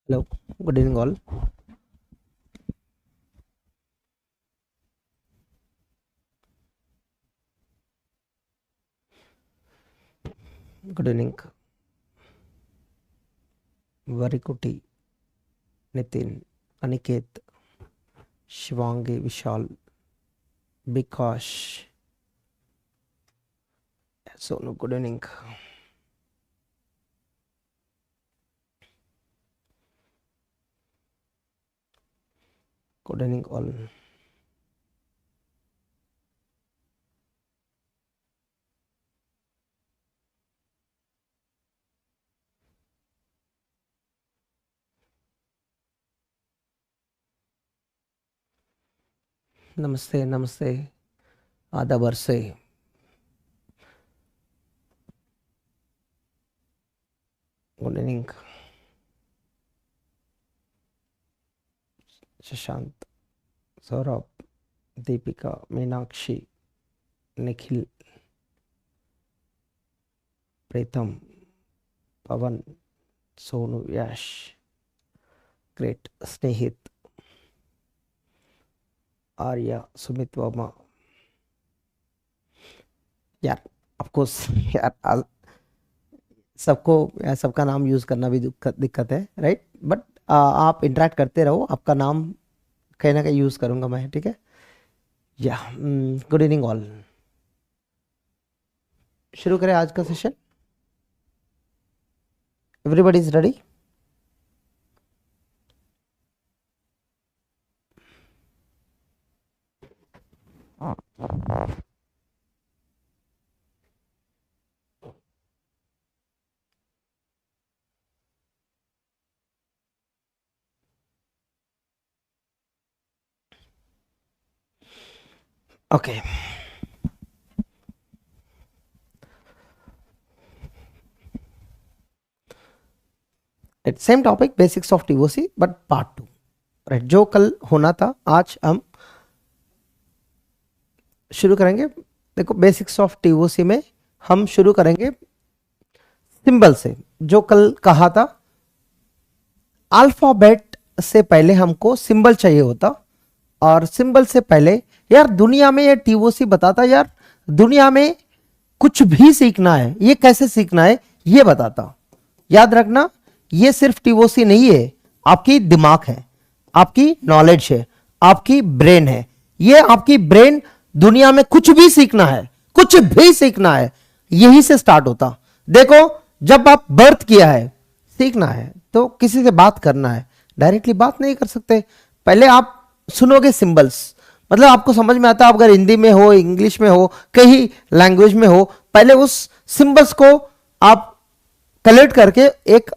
Hello, good evening all. Good evening. Varikuti, Nitin, Aniket, Shivangi, Vishal, Bikash. So, no, good evening. Good evening all. Namaste, namaste. आधा वर्षे good evening Shashant Saurabh Deepika Meenakshi Nikhil प्रीतम पवन सोनू यश great स्नेहित Arya Sumit Verma यार of course यार सबको सबका नाम use करना भी दिक्कत है राइट बट आप इंटरेक्ट करते रहो आपका नाम कहीं ना कहीं यूज करूंगा मैं ठीक है या गुड इवनिंग ऑल शुरू करें आज का session everybody is ready Okay. At same topic, basics of TOC, but part 2. Right जो कल होना था आज हम शुरू करेंगे. देखो बेसिक्स ऑफ TOC में हम शुरू करेंगे सिंबल से. जो कल कहा था अल्फाबेट से पहले हमको सिंबल चाहिए होता और सिंबल से पहले यार दुनिया में ये TOC बताता यार दुनिया में कुछ भी सीखना है ये कैसे सीखना है ये बताता. याद रखना ये सिर्फ TOC नहीं है आपकी दिमाग है आपकी नॉलेज है आपकी ब्रेन है. ये आपकी ब्रेन दुनिया में कुछ भी सीखना है कुछ भी सीखना है यही से स्टार्ट होता. देखो जब आप बर्थ किया है सीखना है तो किसी से बात करना है डायरेक्टली बात नहीं कर सकते. पहले आप सुनोगे सिंबल्स मतलब आपको समझ में आता है. आप अगर हिंदी में हो इंग्लिश में हो कहीं लैंग्वेज में हो पहले उस सिंबल्स को आप कलेक्ट करके एक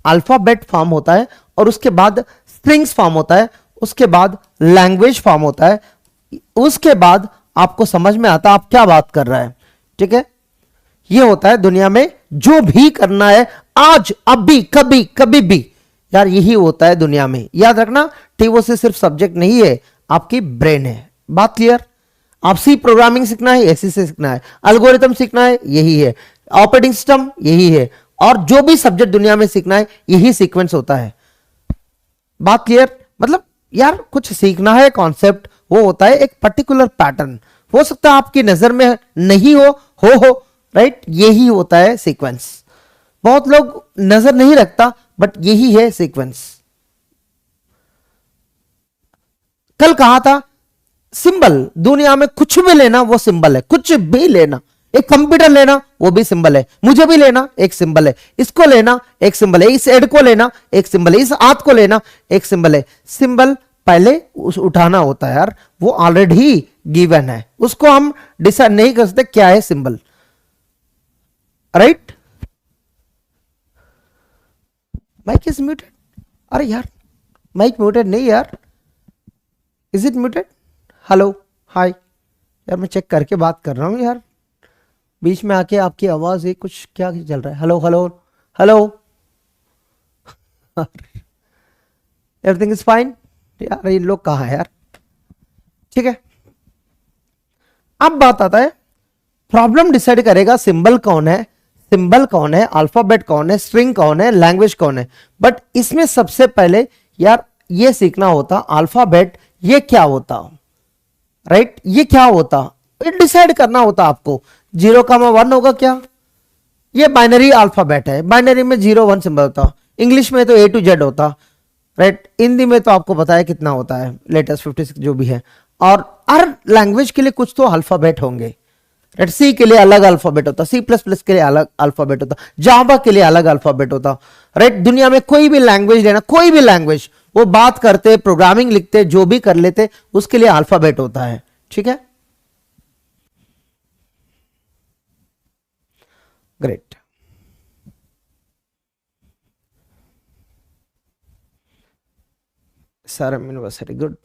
अल्फाबेट फॉर्म होता है और उसके बाद स्ट्रिंग्स फॉर्म होता है उसके बाद लैंग्वेज फॉर्म होता है उसके बाद आपको समझ में आता आप क्या बात कर रहा है. ठीक है ये होता है दुनिया में जो भी करना है आज अभी कभी कभी भी यार यही होता है दुनिया में. याद रखना TOC सिर्फ सब्जेक्ट नहीं है आपकी ब्रेन है. बात क्लियर. आप सी प्रोग्रामिंग सीखना है ऐसी से सीखना है एल्गोरिथम सीखना है यही है ऑपरेटिंग सिस्टम यही है और जो भी सब्जेक्ट दुनिया में सीखना है यही सीक्वेंस होता है. बात क्लियर. मतलब यार कुछ सीखना है कॉन्सेप्ट वो होता है एक पर्टिकुलर पैटर्न. हो सकता है आपकी नजर में नहीं हो राइट यही होता है सीक्वेंस. बहुत लोग नजर नहीं रखता बट यही है सीक्वेंस. कल कहा था सिंबल दुनिया में कुछ भी लेना वो सिंबल है. कुछ भी लेना एक कंप्यूटर लेना वो भी सिंबल है. मुझे भी लेना एक सिंबल है. इसको लेना एक सिंबल है. इस हेड को लेना एक सिंबल है. इस हाथ को लेना एक सिंबल है. सिंबल पहले उठाना होता है यार वो ऑलरेडी गिवन है उसको हम डिसाइड नहीं कर सकते क्या है symbol. Right mic is muted. अरे यार माइक म्यूटेड नहीं यार. Is it muted. Hello hi यार मैं चेक करके बात कर रहा हूँ यार बीच में आके आपकी आवाज है कुछ क्या चल रहा है. Hello hello hello everything is fine. यार ये लोग कहाँ है यार. ठीक है अब बात आता है प्रॉब्लम डिसाइड करेगा सिंबल कौन है सिंबल कौन है, अल्फाबेट कौन है, स्ट्रिंग कौन है, लैंग्वेज कौन है। बट इसमें सबसे पहले यार ये सीखना होता अल्फाबेट ये क्या होता, राइट ये क्या होता, ये डिसाइड करना होता आपको। 0,1 होगा क्या, ये बाइनरी अल्फाबेट है, बाइनरी में 0 1 सिंबल होता, इंग्लिश में तो A to Z होता, राइट। हिंदी में तो आपको पता है कितना होता है, लेटेस्ट 56 जो भी है। और हर लैंग्वेज के लिए कुछ तो अल्फाबेट होंगे, राइट। सी के लिए अलग अल्फाबेट होता, C++ के लिए अलग अल्फाबेट होता, जावा के लिए अलग अल्फाबेट होता, राइट। दुनिया में कोई भी लैंग्वेज लेना, कोई भी लैंग्वेज वो बात करते, प्रोग्रामिंग लिखते, जो भी कर लेते, उसके लिए अल्फाबेट होता है, ठीक है। ग्रेट। Sir very good.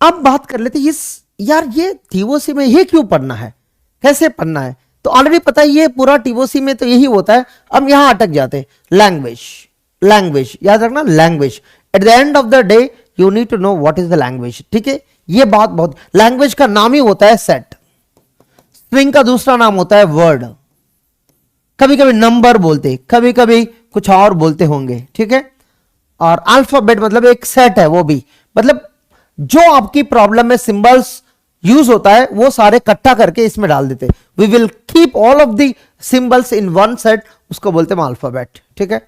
अब बात कर लेते इस यार ये टीओसी में ये क्यों पढ़ना है, कैसे पढ़ना है, तो ऑलरेडी पता है ये पूरा टीओसी में तो यही होता है। अब यहां अटक जाते हैं, लैंग्वेज, लैंग्वेज याद रखना, language at the end of the day you need to know what is the language, ठीक है। ये बात बहुत, लैंग्वेज का नाम ही होता है सेट, स्ट्रिंग का दूसरा नाम होता है वर्ड, कभी कभी नंबर बोलते, कभी कभी कुछ और बोलते होंगे, ठीक है। और अल्फाबेट मतलब एक सेट है, वो भी मतलब जो आपकी प्रॉब्लम में सिंबल्स यूज होता है वो सारे इकट्ठा करके इसमें डाल देते। We will keep all of the symbols in one set, उसको बोलते हैं अल्फाबेट, ठीक है।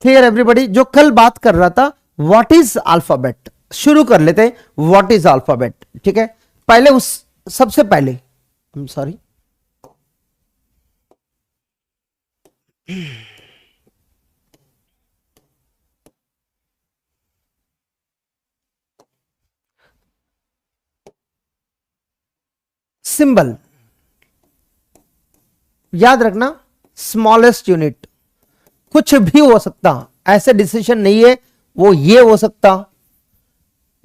Clear everybody. जो कल बात कर रहा था व्हाट इज अल्फाबेट, शुरू कर लेते हैं व्हाट इज अल्फाबेट, ठीक है। पहले उस सबसे पहले सॉरी सिंबल याद रखना, स्मॉलेस्ट यूनिट, कुछ भी हो सकता, ऐसे डिसीजन नहीं है, वो ये हो सकता,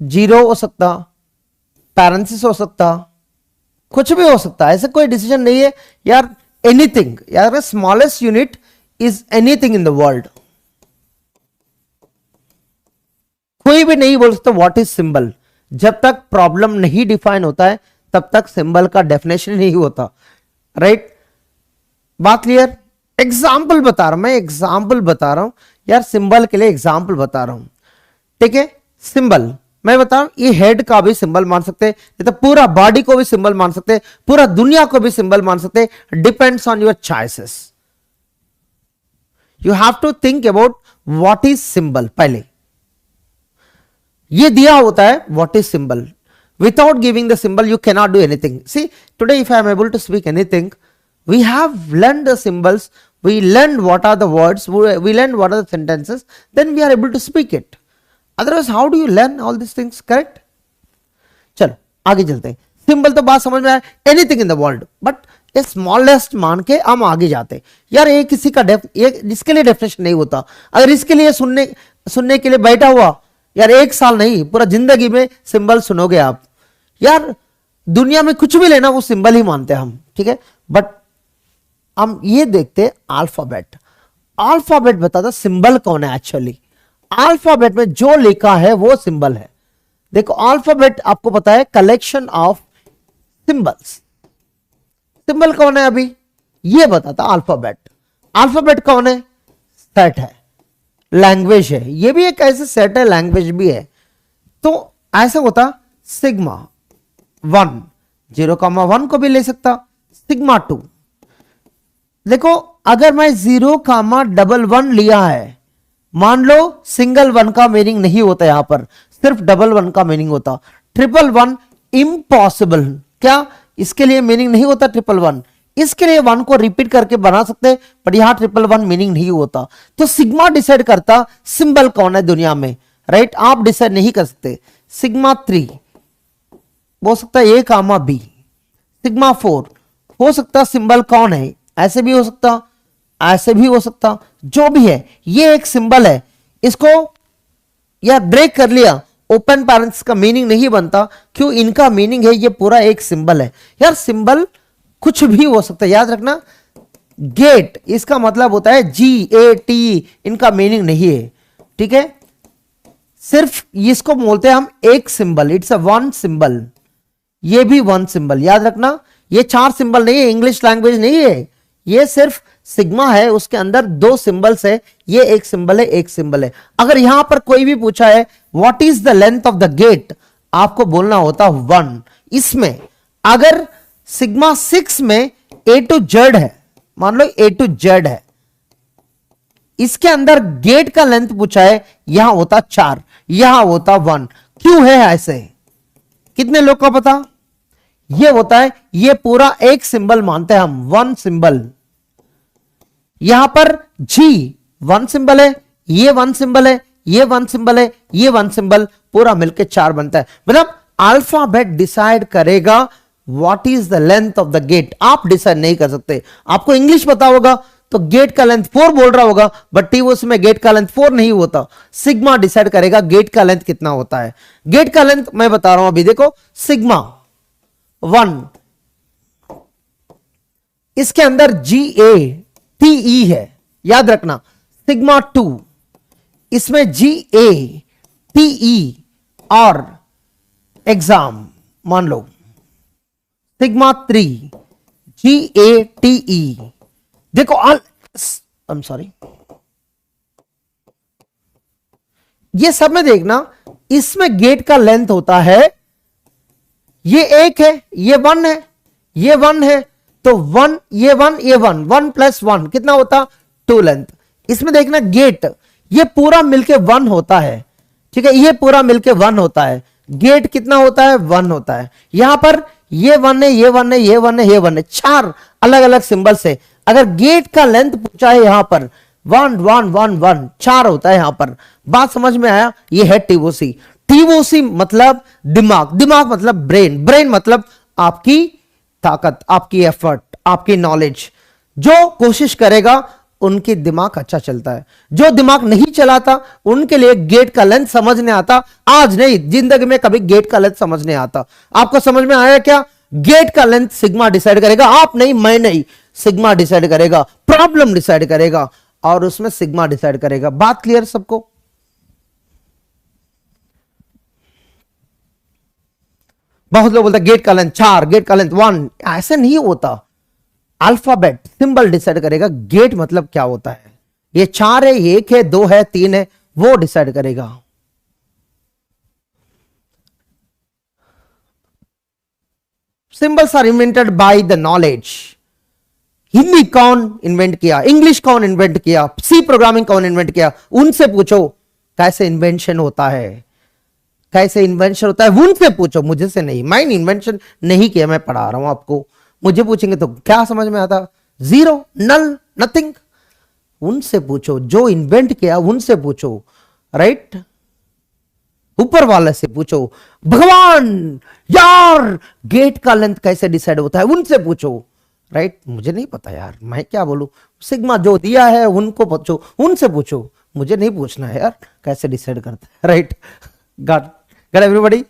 0 हो सकता, पैरेंथेसिस हो सकता, कुछ भी हो सकता, ऐसे कोई डिसीजन नहीं है यार। एनीथिंग यार, smallest unit is anything in the world. कोई भी नहीं बोल सकता व्हाट इज सिंबल, जब तक प्रॉब्लम नहीं डिफाइन होता है तब तक सिंबल का डेफिनेशन नहीं होता, राइट। बात क्लियर। एग्जाम्पल बता रहा हूं मैं, एग्जाम्पल बता रहा हूं यार, सिंबल के लिए एग्जाम्पल बता रहा हूं, ठीक है। सिंबल मैं बता रहा हूं, ये हेड का भी सिंबल मान सकते हैं, तो पूरा बॉडी को भी सिंबल मान सकते हैं, पूरा दुनिया को भी सिंबल मान सकते हैं, depends on your choices. You have to think about what is symbol. पहले ये दिया होता है what is symbol, without giving the symbol you cannot do anything. See, today if I am able to speak anything, we have learned the symbols, we learned what are the words, we learned what are the sentences, then we are able to speak it. Otherwise how do you learn all these things, correct? चलो आगे चलते हैं। Symbol तो बात समझ में आया, anything in the world, but ये स्मॉलेस्ट मान के हम आगे जाते हैं। यार ये किसी का इसके लिए डेफिनेशन नहीं होता। अगर इसके लिए सुनने के लिए बैठा हुआ यार, 1 साल नहीं पूरा जिंदगी में सिंबल सुनोगे आप। यार दुनिया में कुछ भी लेना वो सिंबल ही मानते हैं हम, ठीक है। बट हम ये देखते अल्फाबेट, अल्फाबेट बताता सिंबल कौन है एक्चुअली। अल्फाबेट में जो लिखा है वो सिंबल है। देखो अल्फाबेट आपको पता है कलेक्शन ऑफ सिंबल्स, सिंबल कौन है अभी ये बताता अल्फाबेट। अल्फाबेट कौन है, सेट है, लैंग्वेज है, ये भी एक ऐसे सेट है, लैंग्वेज भी है। तो ऐसा होता सिग्मा 1, 0,1 को भी ले सकता, सिग्मा 2। देखो अगर मैं 0,11 लिया है, मान लो सिंगल 1 का मीनिंग नहीं होता, यहां पर सिर्फ 11 का मीनिंग होता। 111 इम्पॉसिबल, क्या इसके लिए मीनिंग नहीं होता 111? इसके लिए 1 को रिपीट करके बना सकते, बट यहां 111 मीनिंग नहीं होता। तो सिग्मा डिसाइड करता सिंबल कौन है दुनिया में, राइट। आप डिसाइड नहीं कर सकते। सिग्मा 3 हो सकता है A, B। सिग्मा 4 हो सकता सिंबल कौन है, ऐसे भी हो सकता, ऐसे भी हो सकता, जो भी है ये एक सिंबल है। इसको या ब्रेक कर लिया, ओपन पैरेंथेसिस का मीनिंग नहीं बनता, क्यों, इनका मीनिंग है ये पूरा एक सिंबल है। यार सिंबल कुछ भी हो सकता है, याद रखना। गेट इसका मतलब होता है GAT, इनका मीनिंग नहीं है। ठीक है, सिर्फ इसको बोलते हैं हम एक symbol, it's a one symbol, ये भी वन सिंबल, याद रखना ये चार सिंबल नहीं है, इंग्लिश लैंग्वेज नहीं है, ये सिर्फ सिग्मा है, उसके अंदर दो सिंबल्स है, ये एक सिंबल है, एक सिंबल है। अगर यहां पर कोई भी पूछा है what is the length of the gate, आपको बोलना होता 1। इसमें अगर सिग्मा 6 में ए टू जेड है, मान लो ए टू जेड है, इसके अंदर गेट का लेंथ पूछा है, यहां होता 4, यहां होता 1। क्यों है ऐसे, कितने लोग को पता? ये होता है, ये पूरा एक सिंबल मानते हैं हम, वन सिंबल। यहां पर जी वन सिंबल है, ये वन सिंबल है, ये वन सिंबल है, ये वन सिंबल, पूरा मिलके 4 बनता है। मतलब अल्फाबेट डिसाइड करेगा what is the length of the gate, आप डिसाइड नहीं कर सकते। आपको इंग्लिश पता होगा तो गेट का लेंथ 4 बोल रहा होगा, बट टीओस में गेट का लेंथ 4 नहीं होता, सिग्मा डिसाइड करेगा गेट का लेंथ कितना होता है। गेट का लेंथ मैं बता रहा हूं अभी, देखो सिग्मा 1, इसके अंदर GATE है, याद रखना। सिग्मा 2, इसमें GATE और एग्जाम मान लो। सिग्मा 3 GATE, देखो आई एम सॉरी, ये सब में देखना, इसमें गेट का लेंथ होता है, ये एक है, ये 1 है, ये 1 है, तो 1 ये 1 ये 1, 1 + 1 कितना होता 2 लेंथ। इसमें देखना गेट ये पूरा मिलके 1 होता है, ठीक है, ये पूरा मिलके 1 होता है, गेट कितना होता है 1 होता है। यहां पर ये 1 है, ये 1 है, ये 1 है, ये 1 है, 4 अलग अलग सिंबल से। अगर गेट का लेंथ पूछा है यहां पर 1 1 1 1, 4 होता है यहां पर। बात समझ में आया? ये है टीओसी। टीओसी मतलब दिमाग, दिमाग मतलब ब्रेन, ब्रेन मतलब आपकी ताकत, आपकी एफर्ट, आपकी नॉलेज। जो कोशिश करेगा उनकी दिमाग अच्छा चलता है, जो दिमाग नहीं चलाता उनके लिए गेट का लेंथ समझ नहीं आता। आज नहीं, जिंदगी में कभी गेट का लेंथ समझ नहीं आता। आपको समझ में आया क्या? गेट का लेंथ सिग्मा डिसाइड करेगा, आप नहीं, मैं नहीं, सिग्मा डिसाइड करेगा, प्रॉब्लम डिसाइड करेगा और उसमें सिग्मा डिसाइड करेगा। बात क्लियर सबको? बहुत लोग बोलते हैं गेट का लेंथ 4, गेट का लेंथ 1, ऐसे नहीं होता। अल्फाबेट सिंबल डिसाइड करेगा गेट मतलब क्या होता है। ये 4 है, ये 1 है, 2 है, 3 है, वो डिसाइड करेगा। Symbols are invented by the knowledge. Hindi कौन इन्वेंट किया, इंग्लिश कौन इन्वेंट किया, सी प्रोग्रामिंग कौन इन्वेंट किया, उनसे पूछो कैसे इन्वेंशन होता है, कैसे इन्वेंशन होता है उनसे पूछो, मुझे से नहीं। मैं इन्वेंशन नहीं किया, मैं पढ़ा रहा हूं आपको। मुझे पूछेंगे तो क्या समझ में आता? जीरो, नल, नथिंग। उनसे पूछो जो इन्वेंट किया, उनसे पूछो, राइट? ऊपर वाले से पूछो। भगवान यार गेट का लेंथ कैसे डिसाइड होता है, उनसे पूछो, राइट? मुझे नहीं पता यार, मैं क्या बोलूं। सिग्मा जो दिया है उनको पूछो, उनसे पूछो, मुझे नहीं पूछना है यार कैसे डिसाइड करता है, right? Got everybody?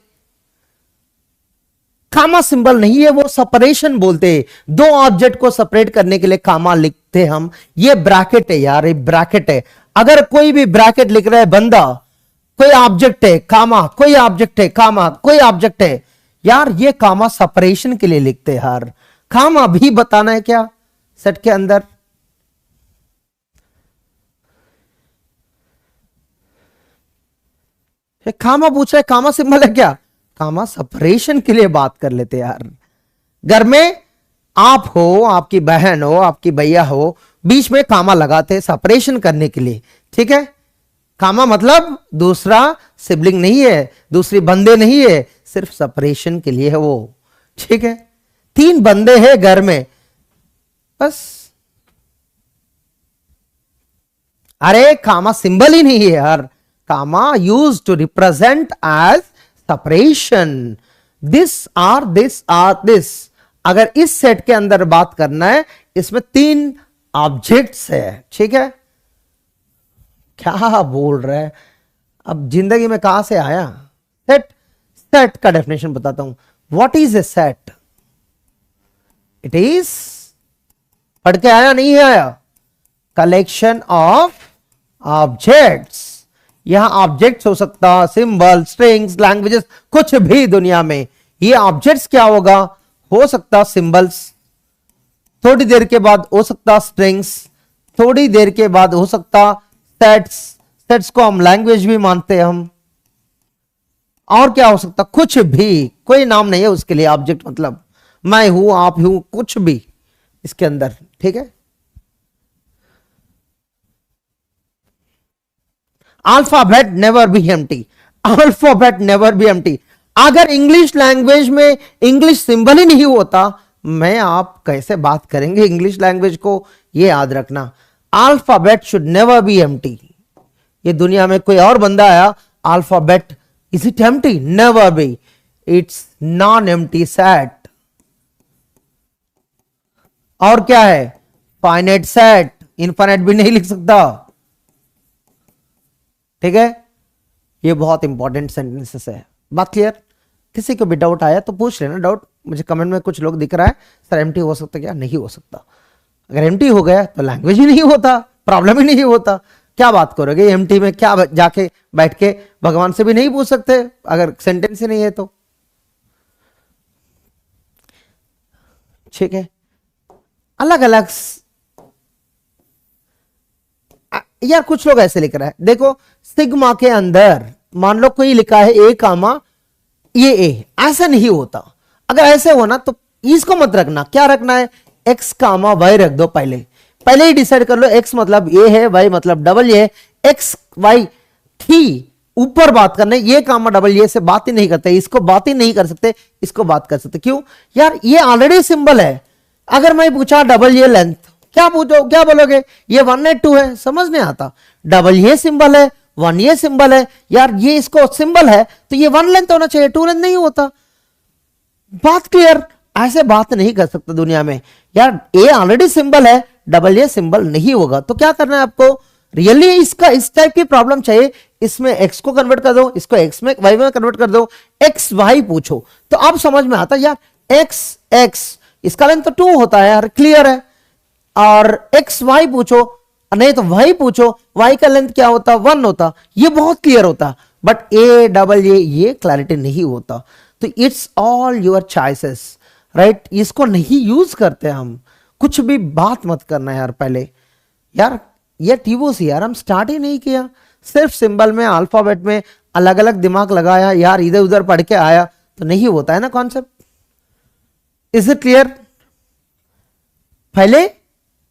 Comma symbol नहीं है, वो सेपरेशन बोलते हैं। दो ऑब्जेक्ट को सेपरेट करने के लिए कामा लिखते हम। ये ब्रैकेट है यार, ये ब्रैकेट है। अगर कोई भी ब्रैकेट लिख रहा है बंदा, कोई ऑब्जेक्ट है कामा, कोई ऑब्जेक्ट है कामा, कोई ऑब्जेक्ट है यार, ये कामा सेपरेशन के लिए लिखते हैं यार। कामा भी बताना है क्या सेट के अंदर? कामा पूछ रहा है, कामा सिंबल है क्या? कामा सेपरेशन के लिए बात कर लेते यार। घर में आप हो, आपकी बहन हो, आपकी भैया हो, बीच में कामा लगाते सेपरेशन करने के लिए, ठीक है? कामा मतलब दूसरा सिबलिंग नहीं है, दूसरी बंदे नहीं है, सिर्फ सेपरेशन के लिए है वो, ठीक है? 3 बंदे हैं घर में, बस। अरे कामा सिंबल ही नहीं है यार। Comma use to represent as separation. This or this or this. अगर इस सेट के अंदर बात करना है, इसमें 3 ऑब्जेक्ट्स है, ठीक है? क्या बोल रहा है? अब जिंदगी में कहां से आया सेट? सेट का डेफिनेशन बताता हूं। What is a set? It is, पढ़ के आया नहीं आया? Collection of objects. यहां ऑब्जेक्ट्स हो सकता, सिंबल, स्ट्रिंग्स, लैंग्वेजेस, कुछ भी दुनिया में। ये ऑब्जेक्ट्स क्या होगा, हो सकता सिंबल्स, थोड़ी देर के बाद हो सकता स्ट्रिंग्स, थोड़ी देर के बाद हो सकता सेट्स, सेट्स को हम लैंग्वेज भी मानते हैं हम। और क्या हो सकता, कुछ भी, कोई नाम नहीं है उसके लिए। ऑब्जेक्ट मतलब मैं हूं, आप हूं, कुछ भी इसके अंदर, ठीक है। Alphabet never be empty, alphabet never be empty. अगर इंग्लिश लैंग्वेज में इंग्लिश सिंबल ही नहीं होता, मैं आप कैसे बात करेंगे इंग्लिश लैंग्वेज को, ये याद रखना। Alphabet should never be empty. ये दुनिया में कोई और बंदा आया, alphabet is it empty, never be, it's non empty set. और क्या है, फाइनाइट सेट, इनफाइनाइट भी नहीं लिख सकता, ठीक है। ये बहुत इंपॉर्टेंट सेंटेंसेस है। बात क्लियर? किसी को भी डाउट आया तो पूछ लेना डाउट, मुझे कमेंट में कुछ लोग दिख रहा है सर एम्प्टी हो सकता क्या, नहीं हो सकता। अगर एम्प्टी हो गया तो लैंग्वेज ही नहीं होता, प्रॉब्लम ही नहीं होता। क्या बात करोगे एम्प्टी में, क्या जाके बैठ के भगवान से भी नहीं पूछ सकते अगर सेंटेंस ही नहीं है तो, ठीक है। अलग अलग यार कुछ लोग ऐसे लिख रहा है, देखो सिग्मा के अंदर मान लो कोई लिखा है ए कामा ये ए, ऐसा नहीं होता। अगर ऐसे होना तो इसको मत रखना, क्या रखना है, एक्स कामा वाई रख दो। पहले ही डिसाइड कर लो, एक्स मतलब ए है, वाई मतलब डबल ए है। एक्स वाई थी ऊपर बात करने, ये कामा डबल ए से बात ही नहीं करते, इसको बात ही नहीं कर सकते, इसको बात कर सकते। क्यों यार, ये ऑलरेडी सिंबल है। अगर मैं पूछा डबल ए लेंथ, क्या पूछो, क्या बोलोगे, ये 182 है, समझ नहीं आता। डबल ये सिंबल है, 1 ये सिंबल है, यार ये इसको सिंबल है तो ये 1 लेंथ होना चाहिए, 2 लेंथ नहीं होता। बात क्लियर? ऐसे बात नहीं कर सकते दुनिया में यार, ए ऑलरेडी सिंबल है, डबल ए सिंबल नहीं होगा। तो क्या करना है आपको, रियली इसका इस टाइप की प्रॉब्लम चाहिए, इसमें एक्स को कन्वर्ट कर दो, इसको एक्स में वाई में कन्वर्ट कर दो, एक्स वाई पूछो तो अब समझ में आता यार। एक्स एक्स इसका लेंथ तो 2 होता है यार, क्लियर है। और एक्स वाई पूछो, नहीं तो वाई पूछो, वाई का लेंथ क्या होता, 1 होता, ये बहुत क्लियर होता। बट ए डबल ये क्लैरिटी नहीं होता। तो it's all your choices, right. इसको नहीं यूज करते हम, कुछ भी बात मत करना यार पहले। यार ये टीओसी यार हम स्टार्ट ही नहीं किया, सिर्फ सिंबल में अल्फाबेट में अलग अलग दिमाग लगाया यार, इधर उधर पढ़ के आया तो नहीं होता है ना कॉन्सेप्ट। Is it clear? पहले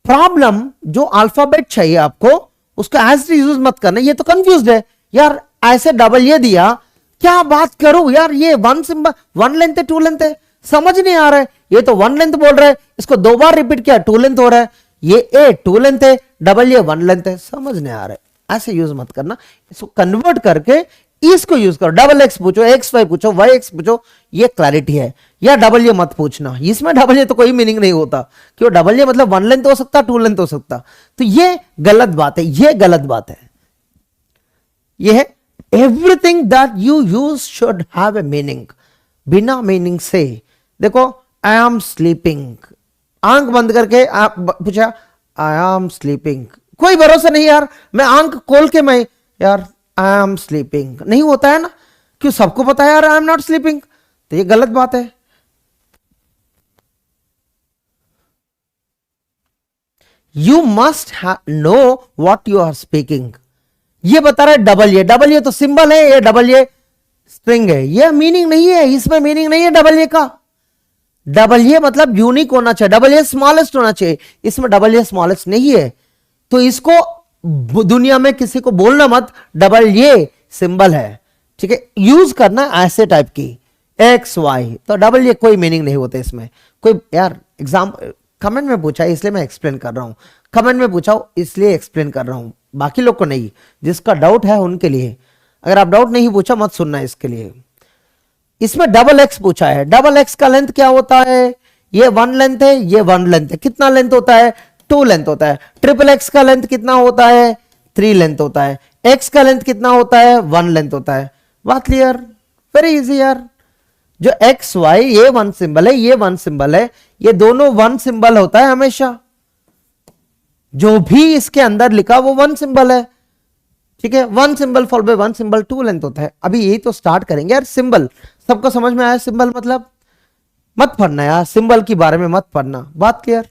प्रॉब्लम जो अल्फाबेट चाहिए आपको उसका एज यूज मत करना। ये तो कंफ्यूज्ड है यार, ऐसे डबल ये दिया, क्या बात करूं यार, ये 1 सिंबल 1 लेंथ है 2 लेंथ है, समझ नहीं आ रहा है। ये तो 1 लेंथ बोल रहा है, इसको 2 बार रिपीट किया 2 लेंथ हो रहा है। ये ए 2 लेंथ है, डबल ये 1 लेंथ है, समझ नहीं आ रहा है। ऐसे यूज मत करना, इसको कन्वर्ट करके इसको यूज करो। डबल एक्स पूछो, एक्स वाई पूछो, वाई एक्स पूछो, ये क्लैरिटी है। या डबल ये मत पूछना, इसमें डबल ये तो कोई मीनिंग नहीं होता, क्यों डबल ये मतलब 1 लेंथ हो सकता, 2 लेंथ हो सकता। तो ये गलत बात है, ये गलत बात है। ये है everything that you use should have a meaning. बिना मीनिंग से देखो, आई एम स्लीपिंग, आंख बंद करके आप पूछा आई एम स्लीपिंग, कोई भरोसा नहीं यार, मैं आंख खोल के मैं यार आई एम स्लीपिंग, नहीं होता है ना, क्यों सबको पता है यार आई एम नॉट स्लीपिंग, तो ये गलत बात है। You must know what you are speaking. ये बता रहा है डबल ये तो सिंबल है, ये डबल ये स्ट्रिंग है, ये मीनिंग नहीं है, इसमें मीनिंग नहीं है डबल ये का। डबल ये मतलब यूनिक होना चाहिए, डबल ये स्मॉलेस्ट होना चाहिए, इसमें डबल ये स्मॉलेस्ट नहीं है। तो इसको दुनिया में किसी को बोलना मत डबल ये सिंबल है, ठीक है। यूज करना ऐसे टाइप की एक्स वाई, तो डबल ये कोई मीनिंग नहीं होता इसमें। कोई यार एग्जाम कमेंट में पूछा इसलिए मैं एक्सप्लेन कर रहा हूं, कमेंट में पूछा इसलिए एक्सप्लेन कर रहा हूं, बाकी लोग को नहीं, जिसका डाउट है उनके लिए। अगर आप डाउट नहीं पूछा मत सुनना इसके लिए। इसमें डबल एक्स पूछा है, डबल एक्स का लेंथ क्या होता है, ये 1 लेंथ है, ये 1 लेंथ है, कितना लेंथ होता है 2 लेंथ होता है। ट्रिपल एक्स का लेंथ कितना होता है 3 लेंथ होता है। एक्स का लेंथ कितना होता है 1 लेंथ होता है। बात क्लियर? वेरी इजी यार। जो एक्स वाई ये 1 सिंबल है, ये 1 सिंबल है, ये दोनों 1 सिंबल होता है हमेशा, जो भी इसके अंदर लिखा वो 1 सिंबल है, ठीक है, one symbol follow by one symbol, two length होता है। अभी यही तो स्टार्ट करेंगे यार। सिंबल सबको समझ में आया? सिंबल मतलब मत पढ़ना यार, सिंबल के बारे में मत पढ़ना, बात क्लियर?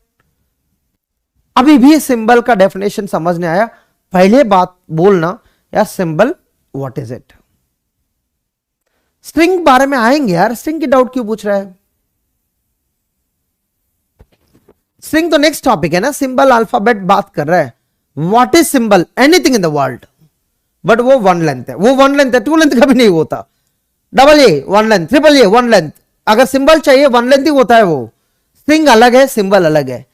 अभी भी सिंबल का डेफिनेशन समझने आया? पहले बात बोलना यार, symbol what is it. String बारे में आएंगे यार, स्ट्रिंग की डाउट क्यों पूछ रहा है? स्ट्रिंग तो नेक्स्ट टॉपिक है ना, सिंबल अल्फाबेट बात कर रहा है। What is symbol? Anything in the world, but वो वन लेंथ है, वो वन लेंथ है, टू लेंथ कभी नहीं होता। Double A one length, triple A one length, अगर सिंबल चाहिए वन लेंथ ही होता है। वो स्ट्रिंग अलग है, सिंबल अलग है।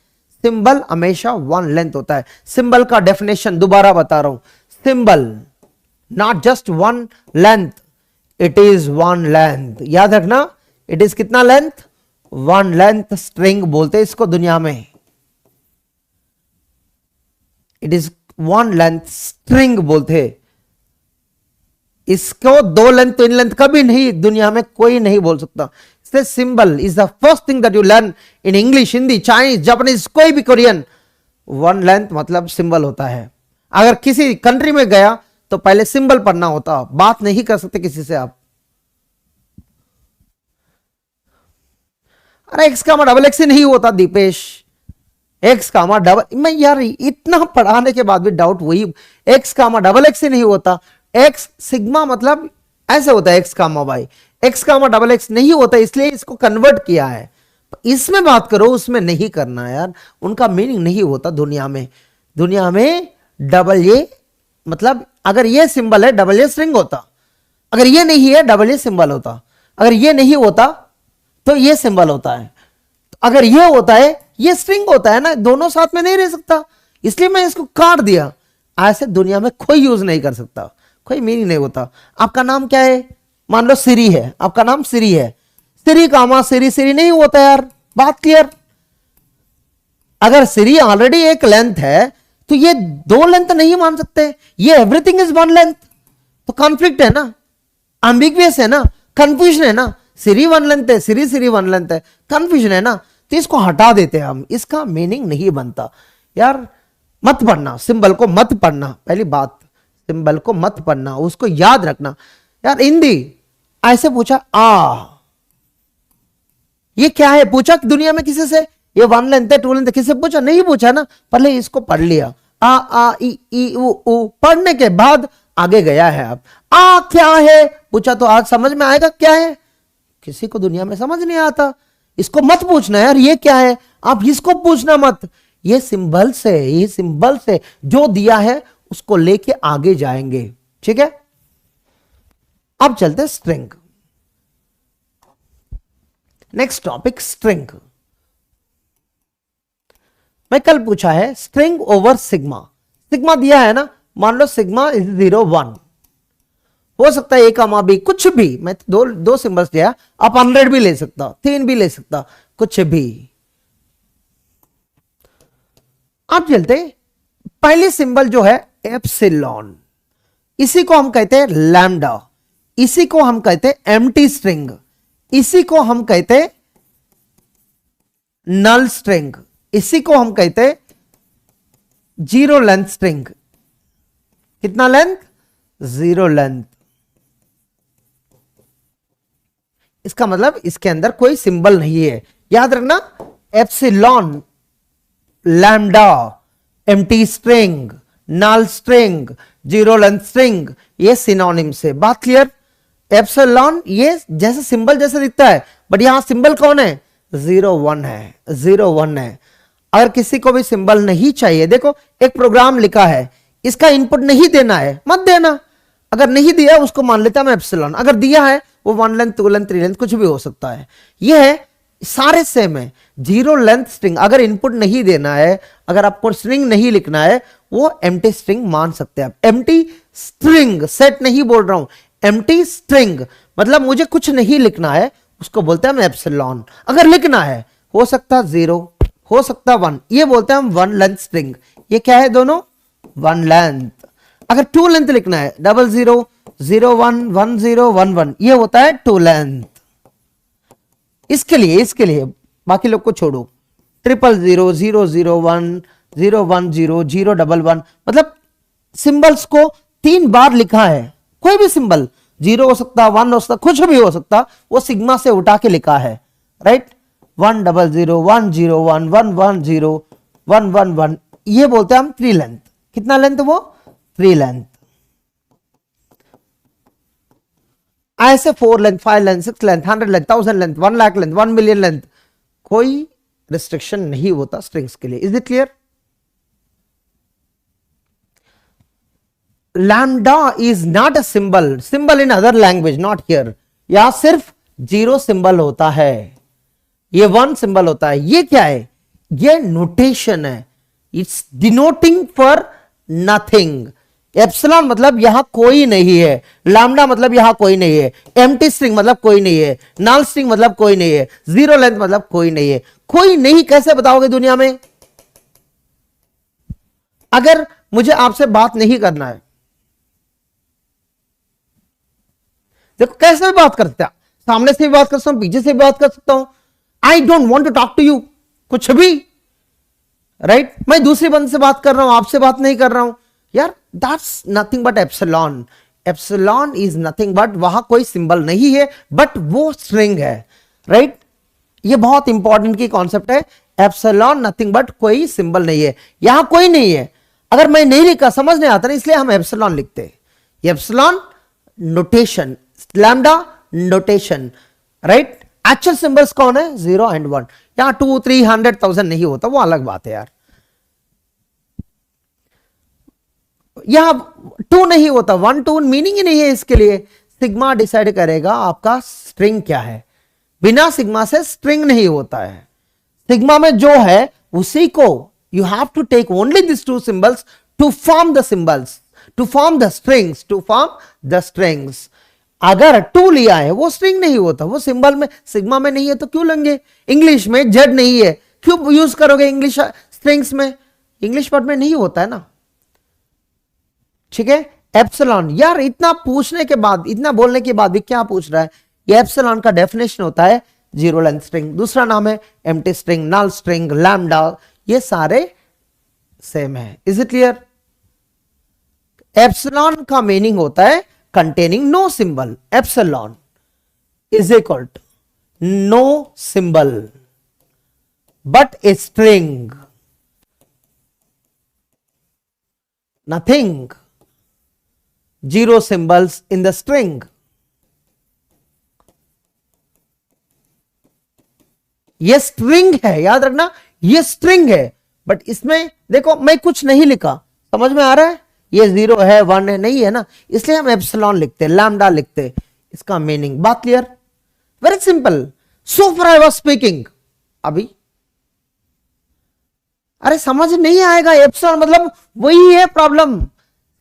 सिंबल हमेशा वन लेंथ होता है। सिंबल का डेफिनेशन दोबारा बता रहा हूं, symbol not just one length, it is one length. याद रखना, इट इज कितना लेंथ? वन लेंथ स्ट्रिंग बोलते हैं इसको दुनिया में। It is one length string बोलते हैं इसको। दो लेंथ तीन लेंथ कभी नहीं, दुनिया में कोई नहीं बोल सकता। इसलिए symbol is the first thing that you learn in English, Hindi, Chinese, Japanese, कोई भी कोरियन। वन लेंथ मतलब सिंबल होता है। अगर किसी कंट्री में गया तो पहले सिंबल पढ़ना होता, बात नहीं कर सकते किसी से आप। अरे एक्स का डबल एक्स ही नहीं होता दीपेश, एक्स कामा डबल, मैं यार इतना पढ़ाने के बाद भी डाउट वही, एक्स कामा डबल एक्स ही नहीं होता। एक्स सिग्मा मतलब ऐसे होता है, x comma y, x comma double x नहीं होता, इसलिए इसको कन्वर्ट किया है। इसमें बात करो, उसमें नहीं करना यार, उनका मीनिंग नहीं होता दुनिया में। दुनिया में डबल ए मतलब अगर ये सिंबल है डबल ए स्ट्रिंग होता, अगर ये नहीं है डबल ए सिंबल होता, अगर ये नहीं होता तो ये सिंबल होता है, अगर ये होता है ये स्ट्रिंग होता है ना, दोनों साथ में नहीं रह सकता, इसलिए मैं इसको काट दिया। ऐसे दुनिया में कोई यूज नहीं कर सकता, कोई मीनिंग नहीं होता। आपका नाम क्या है? मान लो सिरी है, आपका नाम सिरी है, सिरी कामा सिरी, सिरी नहीं होता यार, बात क्लियर? अगर सिरी ऑलरेडी एक लेंथ है तो ये दो लेंथ नहीं मान सकते, ये एवरीथिंग इज वन लेंथ, तो कॉन्फ्लिक्ट है ना, एम्बिग्वियस है ना, कंफ्यूजन है ना। सिरी वन लेंथ है, सिरी सिरी वन लेंथ है, कंफ्यूजन है ना, तो इसको हटा देते हैं हम, इसका मीनिंग नहीं बनता यार। मत पढ़ना सिंबल को, मत पढ़ना, पहली बात सिंबल को मत पढ़ना, उसको याद रखना यार। हिंदी ऐसे पूछा आ, ये क्या है पूछा दुनिया में किसी से? ये वन लेंथ है टू लेंथ है, किसी से पूछा? नहीं पूछा ना, पहले इसको पढ़ लिया, आ ई उ, पढ़ने के बाद आगे गया है। अब आ क्या है पूछा तो आज समझ में आएगा क्या है? किसी को दुनिया में समझ नहीं आता, इसको मत पूछना यार ये क्या है, आप इसको पूछना मत। ये सिंबल से, ये सिंबल से जो दिया है उसको लेके आगे जाएंगे, ठीक है? अब चलते स्ट्रिंग, नेक्स्ट टॉपिक स्ट्रिंग। मैं कल पूछा है स्ट्रिंग ओवर सिग्मा, सिग्मा दिया है ना, मान लो सिग्मा इज 0 1, हो सकता है ए कामा बी, कुछ भी, मैं दो सिंबल्स दिया, आप 100 भी ले सकता, 3 भी ले सकता, कुछ भी। अब चलते पहली सिंबल जो है एप्सिलॉन, इसी को हम कहते हैं लैम्डा, इसी को हम कहते हैं एम्प्टी स्ट्रिंग, इसी को हम कहते हैं नल स्ट्रिंग, इसी को हम कहते हैं जीरो लेंथ स्ट्रिंग। कितना लेंथ? Zero length. इसका मतलब इसके अंदर कोई सिंबल नहीं है, याद रखना। एप्सिलॉन, लैम्डा, एम्प्टी स्ट्रिंग, नल स्ट्रिंग, जीरो लेंथ स्ट्रिंग, ये सिनोनिम से, बात क्लियर? एप्सिलॉन ये जैसे सिंबल जैसे दिखता है, बट यहां सिंबल कौन है? 0 1 है, 0 1 है। अगर किसी को भी सिंबल नहीं चाहिए, देखो एक प्रोग्राम लिखा है, इसका इनपुट नहीं देना है मत देना, अगर नहीं दिया उसको मान लेता मैं एप्सिलॉन, अगर दिया है वो 1 लेंथ 2 लेंथ 3 लेंथ कुछ भी हो सकता है। ये है सारे सेम है। जीरो लेंथ स्ट्रिंग अगर इनपुट नहीं देना है, अगर आपको स्ट्रिंग नहीं लिखना है, वो एम्प्टी स्ट्रिंग मान सकते हैं आप। एम्प्टी स्ट्रिंग, सेट नहीं बोल रहा हूं, एम्प्टी स्ट्रिंग मतलब मुझे कुछ नहीं लिखना है, उसको बोलते हैं हम एप्सिलॉन। अगर लिखना है, हो सकता 0 हो सकता 1, ये बोलते हैं हम 1 लेंथ स्ट्रिंग। ये क्या है दोनों? 1 लेंथ। अगर 2 लेंथ लिखना है, 00 01 10 11, ये होता है 2 लेंथ। इसके लिए बाकी लोग को छोड़ो, 000 001 010 011 मतलब सिंबल्स को 3 बार लिखा है, कोई भी सिंबल, 0 हो सकता, 1 हो सकता, कुछ भी हो सकता, वो सिग्मा से उठा के लिखा है, राइट। 100 101 111 ये बोलते हैं हम 3 लेंथ। कितना लेंथ? वो 3 लेंथ। ऐसे 4 length, 5 length, 6 length, 100 length, 1000 length, 1 lakh length, 1 million length, कोई रिस्ट्रिक्शन नहीं होता स्ट्रिंग्स के लिए। Is it clear? Lambda is not a symbol, symbol in other language, not here. यहां सिर्फ 0 सिंबल होता है, ये 1 सिंबल होता है। ये क्या है? ये नोटेशन है, it's denoting for nothing. Epsilon मतलब यहां कोई नहीं है, लैम्डा मतलब यहां कोई नहीं है, एम्प्टी स्ट्रिंग मतलब कोई नहीं है, नल स्ट्रिंग मतलब कोई नहीं है, 0 लेंथ मतलब कोई नहीं है। कोई नहीं कैसे बताओगे दुनिया में? अगर मुझे आपसे बात नहीं करना है, देखो कैसे भी बात करते हैं, सामने से भी बात कर सकता हूं, पीछे से भी बात कर सकता हूं। I don't want to talk to you, कुछ भी, राइट। मैं दूसरे बंदे से बात कर रहा हूं, आपसे बात नहीं कर रहा हूं यार, that's nothing but epsilon. Epsilon is nothing but, वहां कोई सिंबल नहीं है, बट वो स्ट्रिंग है, राइट। ये बहुत इंपॉर्टेंट की कॉन्सेप्ट है। एप्सिलॉन नथिंग बट, कोई सिंबल नहीं है, यहां कोई नहीं है। अगर मैं नहीं लिखा, समझ नहीं आता ना, इसलिए हम एप्सिलॉन लिखते हैं। Epsilon notation, lambda notation, right. Actual symbols कौन है? 0 एंड 1। यहां 2, 3, 100, 1000 नहीं होता, वो अलग बात है यार। यहां 2 नहीं होता, 1 2 मीनिंग ही नहीं है इसके लिए। सिग्मा डिसाइड करेगा आपका स्ट्रिंग क्या है, बिना सिग्मा से स्ट्रिंग नहीं होता है। सिग्मा में जो है उसी को you have to take only this 2 symbols to form the symbols, to form the strings, to form the strings. अगर 2 लिया है वो स्ट्रिंग नहीं होता, वो सिंबल में, सिग्मा में नहीं है तो क्यों लेंगे? इंग्लिश में जेड नहीं है, क्यों यूज करोगे इंग्लिश स्ट्रिंग्स में? इंग्लिश वर्ड में नहीं होता है ना, ठीक है। एप्सिलॉन, यार इतना पूछने के बाद, इतना बोलने के बाद भी क्या पूछ रहा है? ये एप्सिलॉन का डेफिनेशन होता है 0 लेंथ स्ट्रिंग, दूसरा नाम है एम्प्टी स्ट्रिंग, नल स्ट्रिंग, लैम्डा, ये सारे सेम है। Is it clear? एप्सिलॉन का मीनिंग होता है containing no symbol. Epsilon is equal to no symbol but a string, nothing, 0 symbols in the string. ये स्ट्रिंग है, याद रखना, ये स्ट्रिंग है, बट इसमें देखो मैं कुछ नहीं लिखा, समझ में आ रहा है? ये 0 है, 1 है, नहीं है ना, इसलिए हम एप्सिलॉन लिखते, लैम्डा लिखते। इसका मीनिंग, बात clear? Very simple. So far I was speaking, अभी अरे समझ नहीं आएगा, एप्सिलॉन मतलब वही है प्रॉब्लम।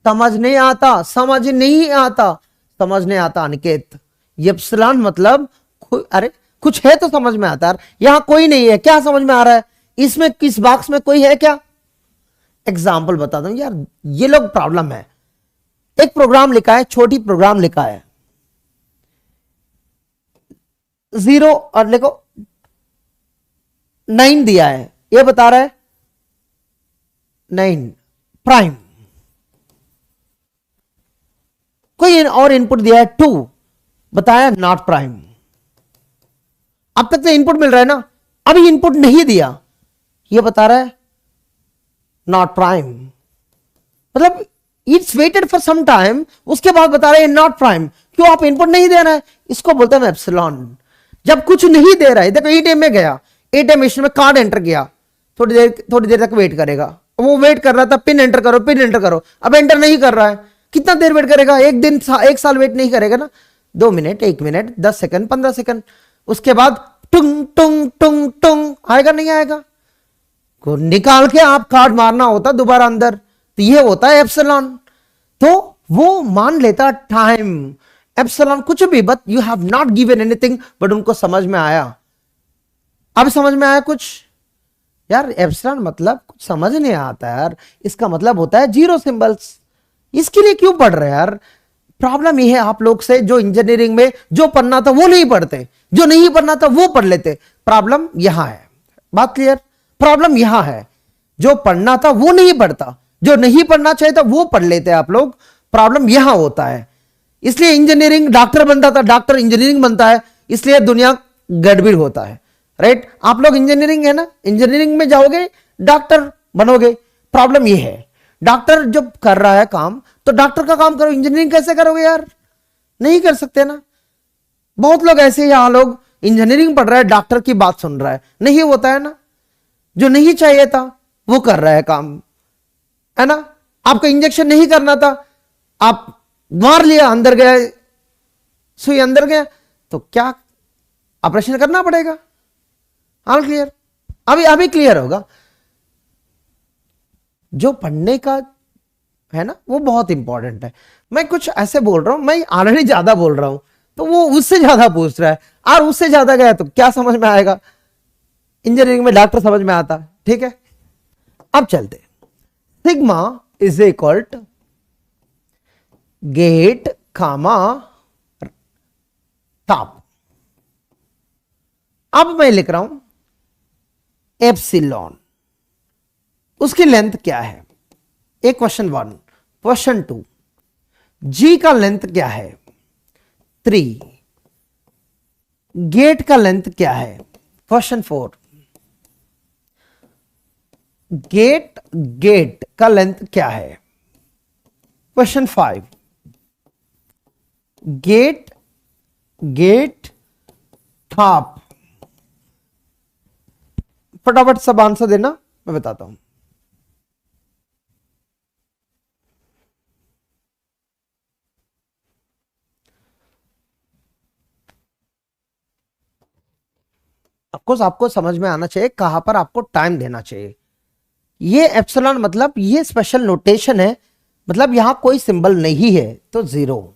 समझ नहीं आता, समझ नहीं आता, समझ नहीं आता अनिकेत। एप्सिलॉन मतलब अरे कुछ है तो समझ में आता है, यहां कोई नहीं है, क्या समझ में आ रहा है? इसमें किस बॉक्स में कोई है क्या? एग्जाम्पल बताता हूं यार, ये लोग प्रॉब्लम है। एक प्रोग्राम लिखा है, छोटी प्रोग्राम लिखा है, 0 और देखो 9 दिया है, ये बता रहा है 9 प्राइम, कोई और इनपुट दिया है 2, बताया नॉट प्राइम। अब तक तो इनपुट मिल रहा है ना, अभी इनपुट नहीं दिया, ये बता रहा है नॉट प्राइम, मतलब it's waited for some time, उसके बाद बता रहे हैं नॉट प्राइम। क्यों? आप इनपुट नहीं दे रहे हैं, इसको बोलते हैं एप्सिलॉन। जब कुछ नहीं दे रहा है, देखो एटीएम में गया, एटीएम मशीन में कार्ड एंटर किया, थोड़ी देर तक वेट करेगा, वो वेट कर रहा था, पिन एंटर करो, पिन एंटर करो, अब एंटर नहीं कर रहा है, कितना देर वेट करेगा? एक दिन, 1 साल वेट नहीं करेगा ना, 2 मिनट, 1 मिनट, 10 सेकंड, 15 सेकंड, उसके बाद टुंग टुंग टुंग टुंग आएगा, नहीं आएगा? को निकाल के आप कार्ड मारना होता दोबारा अंदर, तो ये होता है एप्सिलॉन। तो वो मान लेता टाइम, एप्सिलॉन कुछ भी, but you have not given anything, but उनको समझ में आया। अब समझ में आया कुछ? यार एप्सिलॉन मतलब कुछ समझ नहीं आता यार, इसका मतलब होता है 0 सिंबल्स। इसके लिए क्यों पढ़ रहे हैं यार? प्रॉब्लम ये है आप लोग से, जो इंजीनियरिंग में जो पढ़ना था वो नहीं पढ़ते, जो नहीं पढ़ना था वो पढ़ लेते। प्रॉब्लम यहां है, बात क्लियर? प्रॉब्लम यहां है, जो पढ़ना था वो नहीं पढ़ता, जो नहीं पढ़ना चाहिए था वो पढ़ लेते आप लोग। प्रॉब्लम यहां होता है। इसलिए इंजीनियरिंग डॉक्टर बनता था, डॉक्टर इंजीनियरिंग बनता है, इसलिए दुनिया गड़बड़ होता है। राइट, आप लोग इंजीनियरिंग है ना, इंजीनियरिंग में जाओगे डॉक्टर बनोगे। प्रॉब्लम ये है, डॉक्टर जब कर रहा है काम तो डॉक्टर का काम करो, इंजीनियरिंग कैसे करोगे यार, नहीं कर सकते ना। बहुत लोग ऐसे यहां लोग इंजीनियरिंग पढ़ रहा है, डॉक्टर की बात सुन रहा है, नहीं होता है ना। जो नहीं चाहिए था वो कर रहा है काम, है ना। आपको इंजेक्शन नहीं करना था, आप मार लिया, अंदर गया, सुई अंदर गया, तो क्या ऑपरेशन करना पड़ेगा। ऑल क्लियर, अभी क्लियर होगा। जो पढ़ने का है ना वो बहुत इंपॉर्टेंट है। मैं कुछ ऐसे बोल रहा हूं, मैं ऑलरेडी ज्यादा बोल रहा हूं, तो वो उससे ज्यादा पूछ रहा है, और उससे ज्यादा गया तो क्या समझ में आएगा। इंजीनियरिंग में डॉक्टर समझ में आता, ठीक है। अब चलते, sigma is equal to gate comma top. अब मैं लिख रहा हूं एप्सिलॉन, उसकी लेंथ क्या है, एक क्वेश्चन 1। क्वेश्चन 2, जी का लेंथ क्या है 3, गेट का लेंथ क्या है। क्वेश्चन 4, गेट का लेंथ क्या है। Question 5, gate top. फटाफट सब आंसर देना, मैं बताता हूं। ऑफकोर्स आपको समझ में आना चाहिए कहां पर आपको टाइम देना चाहिए। ये एप्सिलॉन मतलब ये स्पेशल नोटेशन है, मतलब यहां कोई सिंबल नहीं है तो 0।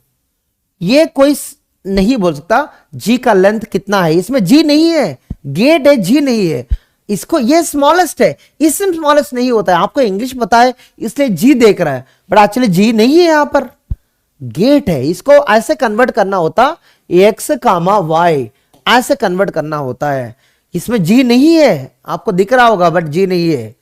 ये कोई नहीं बोल सकता जी का लेंथ कितना है, इसमें जी नहीं है, गेट है, जी नहीं है। इसको ये स्मॉलेस्ट है, इसमें स्मॉलेस्ट नहीं होता है। आपको इंग्लिश पता है इसलिए जी देख रहा है, बट एक्चुअली जी नहीं है, यहां पर गेट है। इसको ऐसे कन्वर्ट करना होता, एक्स कामा वाई ऐसे कन्वर्ट करना होता है। इसमें जी नहीं है, आपको दिख रहा होगा बट जी नहीं है।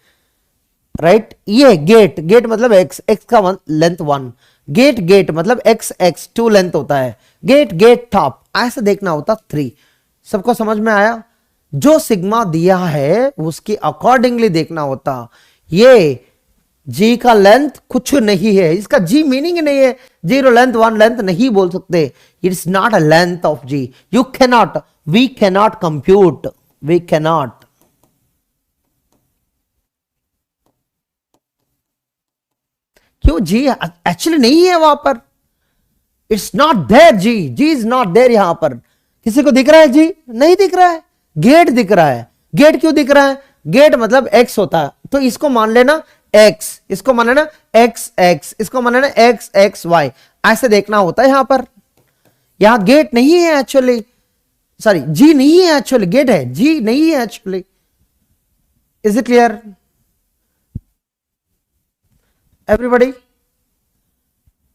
राइट, ये गेट मतलब एक्स का लेंथ 1, गेट मतलब एक्स 2 लेंथ होता है। गेट टॉप ऐसे देखना होता 3। सबको समझ में आया। जो सिग्मा दिया है उसकी अकॉर्डिंगली देखना होता। ये जी का लेंथ कुछ नहीं है, इसका जी मीनिंग ही नहीं है। 0 लेंथ 1 लेंथ नहीं बोल सकते, it's not a length of G. You cannot, we cannot compute, we cannot. क्यों, जी एक्चुअली नहीं है वहां पर, it's not there. G is not there. यहां पर किसी को दिख रहा है जी, नहीं दिख रहा है। गेट दिख रहा है, गेट क्यों दिख रहा है, गेट मतलब एक्स होता है, तो इसको मान लेना एक्स, इसको मान लेना एक्स, इसको मान लेना एक्स वाई, ऐसे देखना होता है। यहां पर यहां गेट नहीं है एक्चुअली, सॉरी जी नहीं है एक्चुअली, गेट है, जी नहीं है actually. Is it clear everybody.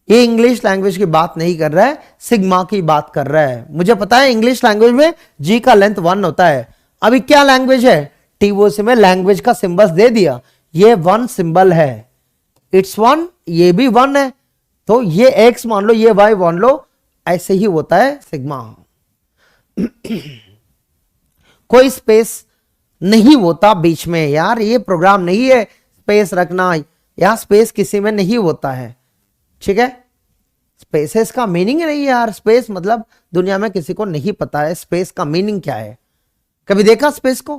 ये इंग्लिश लैंग्वेज की बात नहीं कर रहा है, सिग्मा की बात कर रहा है। मुझे पता है इंग्लिश लैंग्वेज में जी का लेंथ 1 होता है। अभी क्या लैंग्वेज है, टीओसी में लैंग्वेज का सिंबल्स दे दिया, ये 1 सिंबल है, इट्स 1, ये भी 1 है, तो ये एक्स मान लो, ये वाई मान लो, ऐसे ही होता है सिग्मा। कोई स्पेस नहीं होता बीच में यार, ये प्रोग्राम नहीं है स्पेस रखना, यहां स्पेस किसी में नहीं होता है, ठीक है। स्पेसेस का मीनिंग नहीं है यार, स्पेस मतलब दुनिया में किसी को नहीं पता है स्पेस का मीनिंग क्या है। कभी देखा स्पेस को,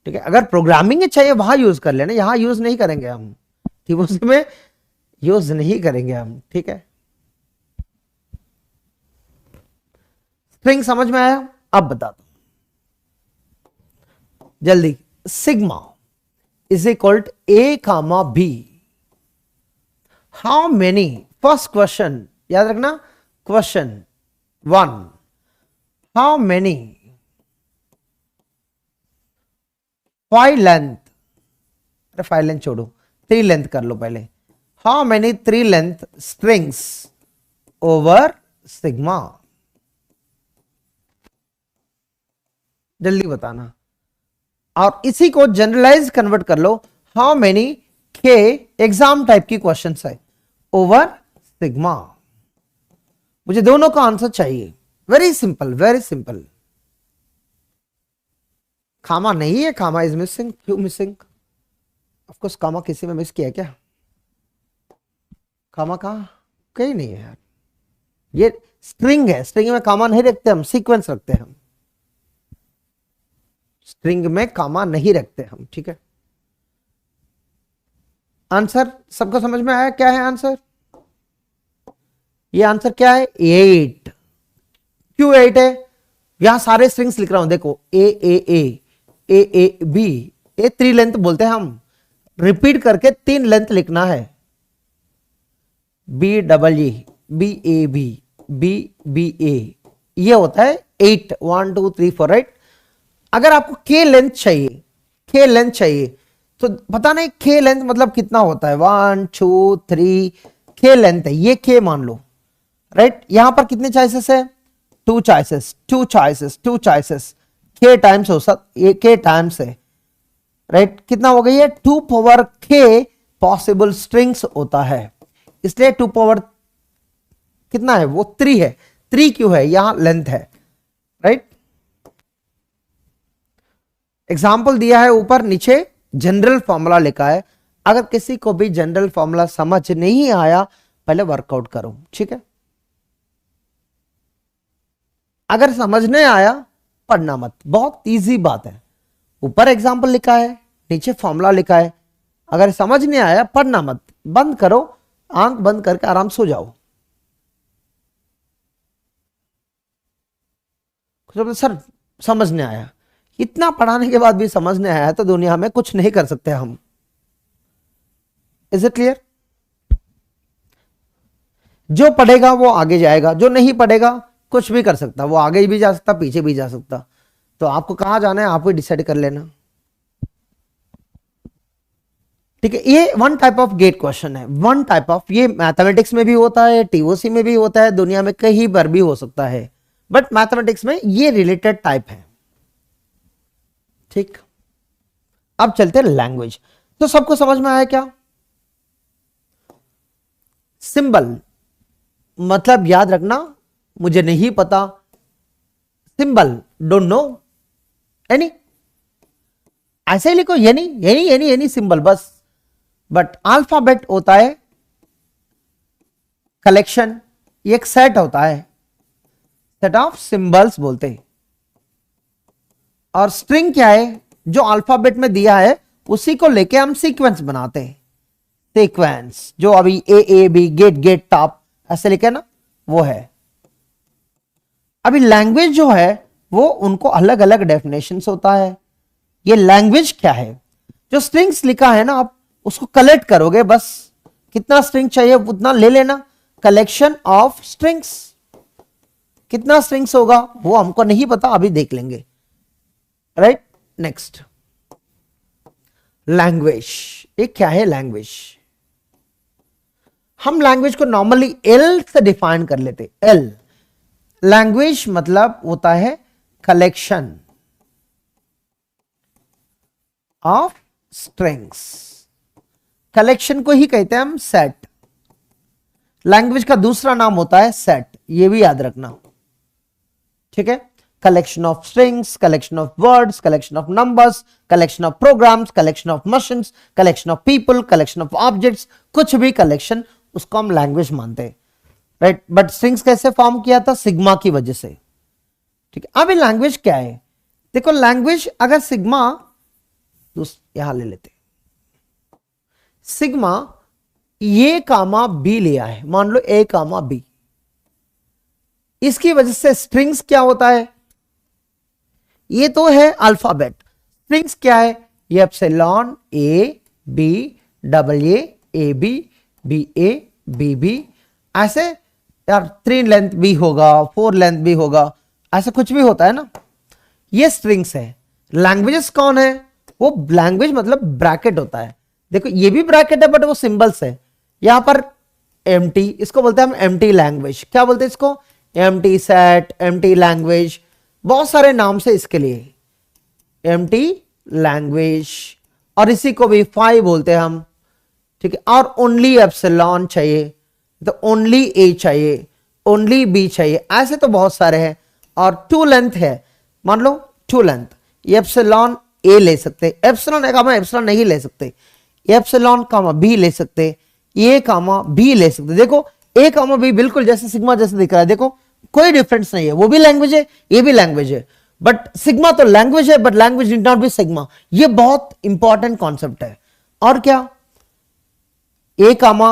ठीक है। अगर प्रोग्रामिंग चाहिए वहां यूज कर लेना, यहां यूज नहीं करेंगे हम, ठीक, उसमें यूज नहीं करेंगे हम, ठीक है। स्ट्रिंग समझ में आया, अब बता दो जल्दी। Sigma is equal to A comma B, how many, first question याद रखना, क्वेश्चन 1, हाउ मेनी 5 लेंथ, अरे 5 लेंथ छोड़ो, 3 लेंथ कर लो पहले। How many 3 length strings over sigma, जल्दी बताना। और इसी को जनरलाइज कन्वर्ट कर लो, हाउ मेनी के एग्जाम टाइप की क्वेश्चन है, ओवर सिग्मा। मुझे दोनों का आंसर चाहिए। Very simple, very simple. Comma नहीं है, कामा इज मिसिंग। क्यों मिसिंग? ऑफ कोर्स कामा किसी में मिस किया क्या? कामा कहाँ? कहीं नहीं है यार। ये स्ट्रिंग है, स्ट्रिंग में कामा नहीं रखते हम, सीक्वेंस रखते हैं हम। स्ट्रिंग में कामा नहीं रखते हम, ठीक है। आंसर सबको समझ में आया? क्या है आंसर? ये आंसर क्या है? 8। क्यों 8 है? यहां सारे स्ट्रिंग्स लिख रहा हूं, देखो ए बी, ए 3 लेंथ बोलते हैं हम। रिपीट करके 3 लेंथ लिखना है। B double e, b A B, b B a, ये होता है 8। 1 2 3 4, राइट। अगर आपको के लेंथ चाहिए, के लेंथ चाहिए, तो पता नहीं के लेंथ मतलब कितना होता है। 1 2 3 के लेंथ है, ये के मान लो, राइट। यहां पर कितने चॉइसेस है? 2 चॉइसेस, 2 चॉइसेस, 2 चॉइसेस। के टाइम्स हो सकता, ये के टाइम्स है, राइट। कितना हो गई है? 2 पावर के पॉसिबल स्ट्रिंग्स होता है, इसलिए 2 पावर कितना है? वो 3 है। 3 क्यों है? यहां लेंथ है, राइट। एग्जाम्पल दिया है ऊपर, नीचे जनरल फॉर्मूला लिखा है। अगर किसी को भी जनरल फॉर्मूला समझ नहीं आया, पहले वर्कआउट करो, ठीक है। अगर समझने आया, पढ़ना मत, बहुत इजी बात है। ऊपर एग्जाम्पल लिखा है, नीचे फॉर्मूला लिखा है। अगर समझ नहीं आया, पढ़ना मत, बंद करो, आंख बंद करके आराम सो जाओ। सर समझ नहीं आया, इतना पढ़ाने के बाद भी समझ नहीं आया, तो दुनिया में कुछ नहीं कर सकते हम। Is it clear? जो पढ़ेगा वो आगे जाएगा, जो नहीं पढ़ेगा कुछ भी कर सकता, वो आगे भी जा सकता, पीछे भी जा सकता। तो आपको कहां जाना है, आप ही डिसाइड कर लेना, ठीक है। ये one type of gate question है, वन टाइप ऑफ। ये मैथमेटिक्स में भी होता है, टीओसी में भी होता है, दुनिया में कहीं पर भी हो सकता है, बट मैथमेटिक्स में ये रिलेटेड टाइप है, ठीक। अब चलते हैं लैंग्वेज। तो सबको समझ में आया क्या? सिंबल मतलब याद रखना, मुझे नहीं पता, सिंबल डोंट नो, एनी, ऐसे ही लिखो, यानी यानी यानी यानी सिंबल बस। बट अल्फाबेट होता है कलेक्शन, एक सेट होता है, सेट ऑफ सिंबल्स बोलते हैं। और स्ट्रिंग क्या है? जो अल्फाबेट में दिया है उसी को लेके हम सीक्वेंस बनाते हैं। सीक्वेंस जो अभी A B, gate gate top ऐसे लिखे ना, वो है। अभी लैंग्वेज जो है वो उनको अलग अलग डेफिनेशंस होता है। ये लैंग्वेज क्या है? जो स्ट्रिंग्स लिखा है ना, आप उसको कलेक्ट करोगे, बस कितना स्ट्रिंग चाहिए उतना ले लेना। कलेक्शन ऑफ स्ट्रिंग्स, कितना स्ट्रिंग्स होगा वो हमको नहीं पता, अभी देख लेंगे, राइट। Next, language. ये क्या है लैंग्वेज? हम लैंग्वेज को नॉर्मली एल से डिफाइन कर लेते। एल लैंग्वेज मतलब होता है कलेक्शन ऑफ स्ट्रिंग्स। कलेक्शन को ही कहते हैं हम सेट। लैंग्वेज का दूसरा नाम होता है सेट, ये भी याद रखना, ठीक है। Collection of strings, collection of words, collection of numbers, collection of programs, collection of machines, collection of people, collection of objects, कुछ भी कलेक्शन, उसको हम लैंग्वेज मानते हैं, राइट। बट स्ट्रिंग्स कैसे फॉर्म किया था? सिग्मा की वजह से, ठीक है। अब लैंग्वेज क्या है? देखो लैंग्वेज, अगर सिग्मा यहां ले लेते, सिग्मा ए कामा बी लिया है, मान लो ए कामा बी, इसकी वजह से स्ट्रिंग्स क्या होता है? ये तो है अल्फाबेट। स्ट्रिंग्स क्या है? ये epsilon, A B, double A B, B A B B, ऐसे यार 3 लेंथ भी होगा, 4 लेंथ भी होगा, ऐसा कुछ भी होता है ना, ये स्ट्रिंग्स है। लैंग्वेजेस कौन है? वो लैंग्वेज मतलब ब्रैकेट होता है। देखो ये भी ब्रैकेट है बट वो सिंबल्स है। यहां पर एम्प्टी, इसको बोलते हैं हम एम्प्टी लैंग्वेज। क्या बोलते हैं इसको? एम्प्टी सेट, एम्प्टी लैंग्वेज, बहुत सारे नाम से इसके लिए, एम्प्टी लैंग्वेज। और इसी को भी फाई बोलते हैं हम, ठीक है। और ओनली एप्सिलॉन चाहिए, तो ओनली ए चाहिए, ओनली बी चाहिए, ऐसे तो बहुत सारे हैं। और टू लेंथ है, मान लो टू लेंथ, एप्सिलॉन ए ले सकते, एप्सिलॉन ए कामा एप्सिलॉन नहीं ले सकते, एप्सिलॉन कामा बी ले सकते, ए कामा बी ले सकते। देखो ए कामा बी बिल्कुल जैसे सिग्मा जैसे दिख रहा है, देखो कोई डिफरेंस नहीं है, वो भी लैंग्वेज है ये भी लैंग्वेज है, बट सिग्मा तो लैंग्वेज है but language did not be sigma. ये बहुत इंपॉर्टेंट कॉन्सेप्ट है। और क्या, ए कामा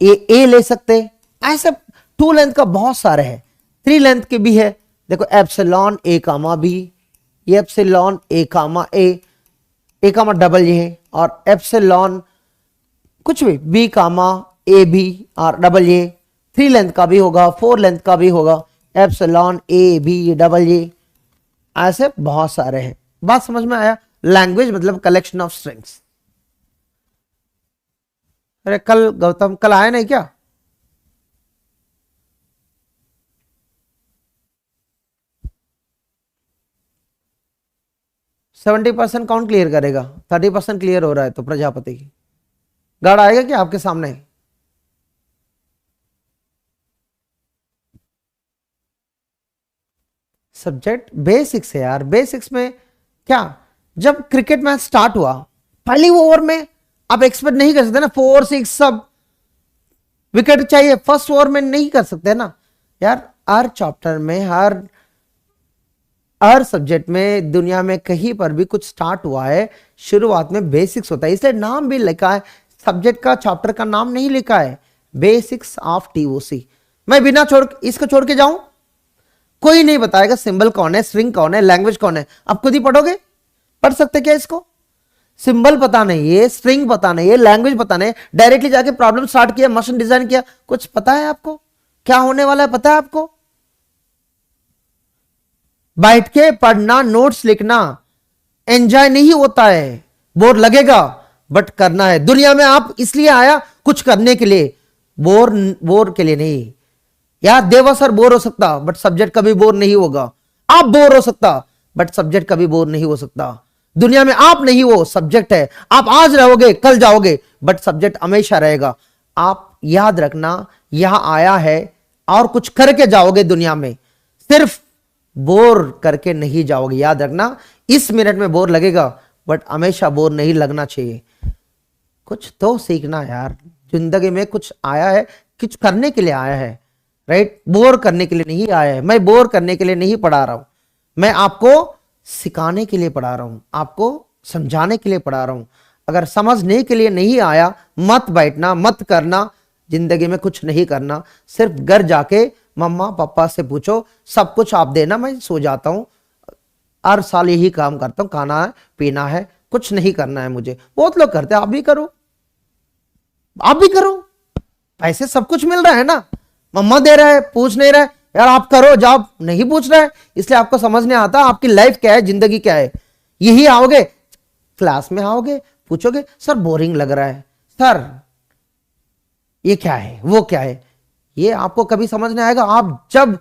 ए ले सकते, ऐसे टू लेंथ का बहुत सारे हैं, थ्री लेंथ के भी है। देखो epsilon A comma B, epsilon A comma A comma double ये है, और एप्सिलॉन कुछ भी बी कामा ए बी और डबल ए, थ्री लेंथ का भी होगा, फोर लेंथ का भी होगा, epsilon A B double A, ऐसे बहुत सारे हैं। बात समझ में आया? लैंग्वेज मतलब कलेक्शन ऑफ स्ट्रिंग्स। अरे कल गौतम कल आया नहीं क्या? सेवेंटी परसेंट कौन क्लियर करेगा? 30% क्लियर हो रहा है तो प्रजापति की गार्ड आएगा क्या आपके सामने? सब्जेक्ट बेसिक्स है यार, बेसिक्स में क्या, जब क्रिकेट मैच स्टार्ट हुआ पहली ओवर में आप एक्सपेक्ट नहीं कर सकते ना 4-6 सब विकेट चाहिए, फर्स्ट ओवर में नहीं कर सकते ना यार। हर चैप्टर में हर सब्जेक्ट में दुनिया में कहीं पर भी कुछ स्टार्ट हुआ है शुरुआत में बेसिक्स होता है, इसलिए नाम भी लिखा है, सब्जेक्ट का चैप्टर का नाम नहीं लिखा है, बेसिक्स ऑफ टीओसी। मैं बिना इसको छोड़ के जाऊं, कोई नहीं बताएगा सिंबल कौन है, स्ट्रिंग कौन है, लैंग्वेज कौन है, आप खुद ही पढ़ोगे? पढ़ सकते क्या इसको? सिंबल पता नहीं है, स्ट्रिंग पता नहीं है, लैंग्वेज पता नहीं, डायरेक्टली जाके प्रॉब्लम स्टार्ट किया, मशीन डिजाइन किया, कुछ पता है आपको क्या होने वाला है? पता है आपको? बैठ के पढ़ना, नोट्स लिखना एंजॉय नहीं होता है, बोर लगेगा बट करना है। दुनिया में आप इसलिए आया कुछ करने के लिए, बोर के लिए नहीं यार। देवा सर बोर हो सकता बट सब्जेक्ट कभी बोर नहीं होगा, आप बोर हो सकता बट सब्जेक्ट कभी बोर नहीं हो सकता। दुनिया में आप नहीं हो, सब्जेक्ट है, आप आज रहोगे कल जाओगे बट सब्जेक्ट हमेशा रहेगा। आप याद रखना, यहां आया है और कुछ करके जाओगे दुनिया में, सिर्फ बोर करके नहीं जाओगे। याद रखना, इस मिनट में बोर लगेगा बट हमेशा बोर नहीं लगना चाहिए। कुछ तो सीखना यार, जिंदगी में कुछ आया है, कुछ करने के लिए आया है, राइट? बोर करने के लिए नहीं आया है। मैं बोर करने के लिए नहीं पढ़ा रहा हूं, मैं आपको सिखाने के लिए पढ़ा रहा हूं, आपको समझाने के लिए पढ़ा रहा हूं। अगर समझने के लिए नहीं आया, मत बैठना, मत करना, जिंदगी में कुछ नहीं करना। सिर्फ घर जाके मम्मा पापा से पूछो, सब कुछ आप देना, मैं सो जाता हूं, हर साल यही काम करता हूं, खाना है पीना है, कुछ नहीं करना है मुझे। बहुत लोग करते हैं, आप भी करो, आप भी करो, पैसे सब कुछ मिल रहा है ना, मम्मा दे रहा है, पूछ नहीं रहा है यार, आप करो, जॉब नहीं पूछ रहा है, इसलिए आपको समझ नहीं आता आपकी लाइफ क्या है, जिंदगी क्या है। यही आओगे क्लास में, आओगे पूछोगे सर बोरिंग लग रहा है, सर ये क्या है, वो क्या है, ये आपको कभी समझ नहीं आएगा। जब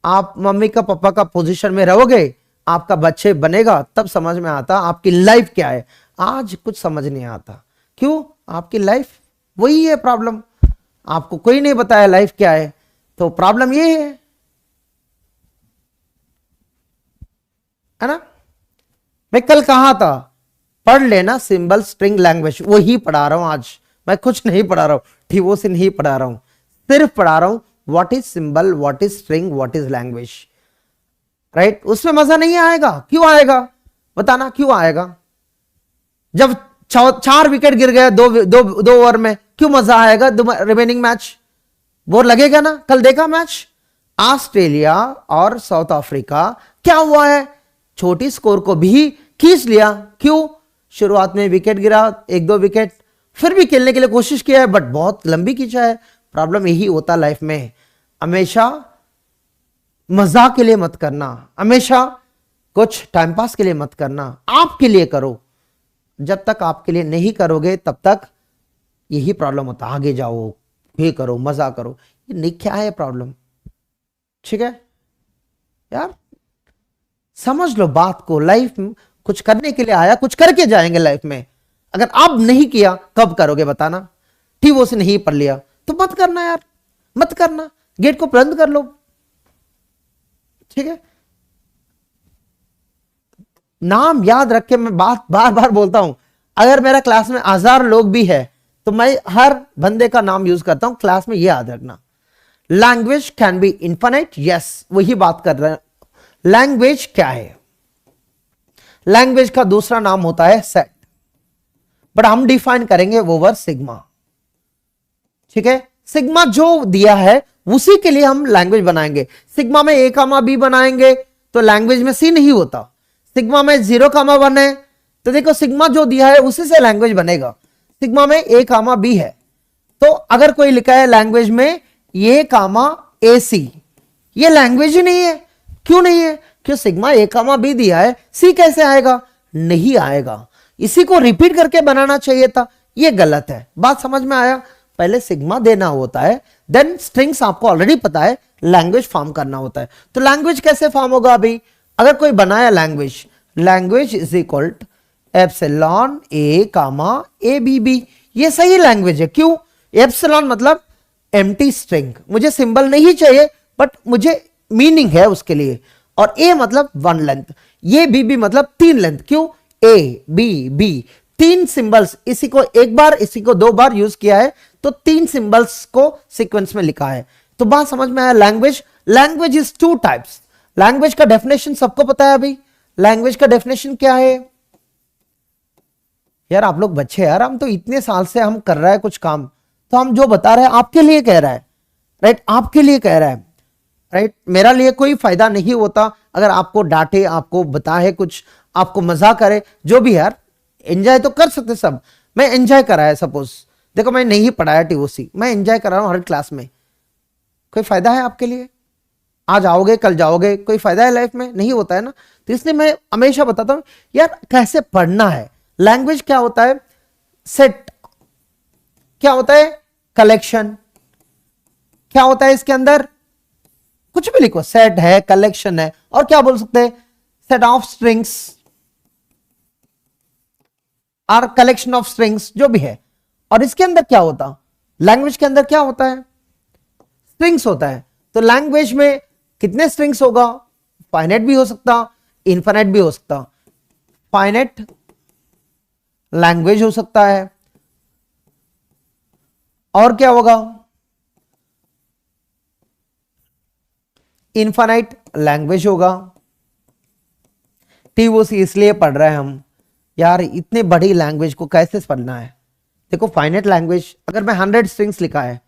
आप मम्मी का पापा का पोजीशन में रहोगे, आपका बच्चे बनेगा, तब समझ में आता आपकी लाइफ क्या है। आज कुछ समझ नहीं आता, क्यों? आपकी लाइफ वही है प्रॉब्लम, आपको कोई नहीं बताया लाइफ क्या है, तो प्रॉब्लम ये है ना। मैं कल कहा था पढ़ लेना सिंबल स्ट्रिंग लैंग्वेज, वही पढ़ा रहा हूं आज, मैं कुछ नहीं पढ़ा रहा हूं, ठीवो से नहीं पढ़ा रहा हूं, सिर्फ पढ़ा रहा हूं what is symbol, what is string, what is language, right? उसमें मजा नहीं आएगा, क्यों आएगा बताना, क्यों आएगा? जब 4 विकेट गिर गए दो ओवर में, क्यों मजा आएगा रिमेनिंग मैच? बोर लगेगा ना। कल देखा मैच ऑस्ट्रेलिया और साउथ अफ्रीका, क्या हुआ है, छोटी स्कोर को भी खींच लिया, क्यों? शुरुआत में विकेट गिरा, 1-2 विकेट, फिर भी खेलने के लिए कोशिश किया है बट बहुत लंबी खींचा है। प्रॉब्लम यही होता लाइफ में, हमेशा मजाक के लिए मत करना, हमेशा कुछ टाइम पास के लिए मत करना, आपके लिए करो। जब तक आपके लिए नहीं करोगे तब तक यही प्रॉब्लम होता, आगे जाओ, ये करो, मजा करो, ये नहीं, क्या है प्रॉब्लम? ठीक है यार, समझ लो बात को। लाइफ में कुछ करने के लिए आया, कुछ करके जाएंगे लाइफ में। अगर अब नहीं किया कब करोगे बताना? ठीक, वो से नहीं पढ़ लिया तो मत करना यार, मत करना, गेट को बंद कर लो, ठीक है। नाम याद रख के, मैं बात बार बार बोलता हूं, अगर मेरा क्लास में 1000 लोग भी है तो मैं हर बंदे का नाम यूज करता हूं क्लास में, ये याद रखना। Language can be infinite, yes, वही बात कर रहे हैं। लैंग्वेज क्या है? लैंग्वेज का दूसरा नाम होता है सेट, बट हम डिफाइन करेंगे ओवर सिग्मा, ठीक है। सिग्मा जो दिया है उसी के लिए हम लैंग्वेज बनाएंगे। सिग्मा में ए कामा बी बनाएंगे तो लैंग्वेज में सी नहीं होता। सिग्मा में 0,1 है तो देखो सिग्मा जो दिया है उसी से लैंग्वेज बनेगा। सिग्मा में ए कामा बी है, तो अगर कोई लिखा है लैंग्वेज में ए कामा ए सी, ये लैंग्वेज ही नहीं है। क्यों नहीं है? क्यों सिग्मा ए कामा बी दिया है, सी कैसे आएगा? नहीं आएगा। इसी को रिपीट करके बनाना चाहिए था, ये गलत है। बात समझ में आया? पहले सिग्मा देना होता है, देन स्ट्रिंग्स आपको ऑलरेडी पता है, लैंग्वेज फॉर्म करना होता है। तो लैंग्वेज कैसे फॉर्म होगा? अभी अगर कोई बनाया language, language is equal to epsilon A comma A B B, ये सही लैंग्वेज है। क्यों? एप्सिलॉन मतलब एम्प्टी स्ट्रिंग, मुझे सिंबल नहीं चाहिए बट मुझे मीनिंग है उसके लिए, और ए मतलब 1 लेंथ, ये बी बी मतलब 3 लेंथ। क्यों? ए बी बी 3 सिंबल्स, इसी को एक बार इसी को 2 बार यूज किया है तो 3 सिंबल्स को सीक्वेंस में लिखा है। तो बात समझ में आया? Language is 2 types. लैंग्वेज का डेफिनेशन सबको पता है। अभी लैंग्वेज का डेफिनेशन क्या है? यार आप लोग बच्चे, यार हम तो इतने साल से हम कर रहा है कुछ काम, तो हम जो बता रहे हैं आपके लिए कह रहा है, राइट? आपके लिए कह रहा है, राइट? मेरा लिए कोई फायदा नहीं होता अगर आपको डांटे, आपको बताए कुछ, आपको मजा करे, जो भी। यार एंजॉय तो कर सकते सब। मैं एंजॉय करा है, सपोज देखो मैं नहीं पढ़ाया टीओसी, मैं एंजॉय कर रहा हूं हर क्लास में, कोई फायदा है आपके लिए? आज आओगे कल जाओगे, कोई फायदा है लाइफ में? नहीं होता है ना। तो इसलिए मैं हमेशा बताता हूं यार कैसे पढ़ना है। लैंग्वेज क्या होता है? सेट क्या होता है? कलेक्शन क्या होता है? इसके अंदर कुछ भी लिखो, सेट है, कलेक्शन है, और क्या बोल सकते हैं? सेट ऑफ स्ट्रिंग्स और कलेक्शन ऑफ स्ट्रिंग्स, जो भी है। और इसके अंदर क्या होता? लैंग्वेज के अंदर क्या होता है? स्ट्रिंग्स होता है। तो लैंग्वेज में कितने स्ट्रिंग्स होगा? फाइनाइट भी हो सकता, इनफाइनाइट भी हो सकता। फाइनाइट लैंग्वेज हो सकता है, और क्या होगा? इनफाइनाइट लैंग्वेज होगा। टीओसी इसलिए पढ़ रहे हैं हम, यार इतने बड़ी लैंग्वेज को कैसे पढ़ना है। देखो फाइनाइट लैंग्वेज, अगर मैं 100 स्ट्रिंग्स लिखा है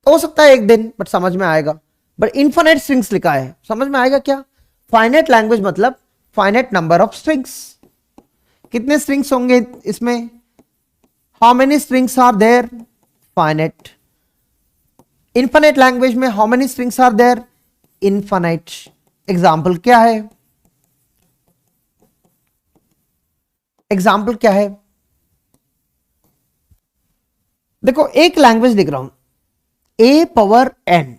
हो सकता है एक दिन, बट समझ में आएगा। बट इनफाइनाइट स्ट्रिंग्स लिखा है, समझ में आएगा क्या? फाइनाइट लैंग्वेज मतलब फाइनाइट नंबर ऑफ स्ट्रिंग्स। कितने स्ट्रिंग्स होंगे इसमें? How many strings are there? Finite. Infinite language में how many strings are there? Infinite. Example क्या है? एग्जाम्पल क्या है? देखो एक लैंग्वेज लिख रहा हूं, a power n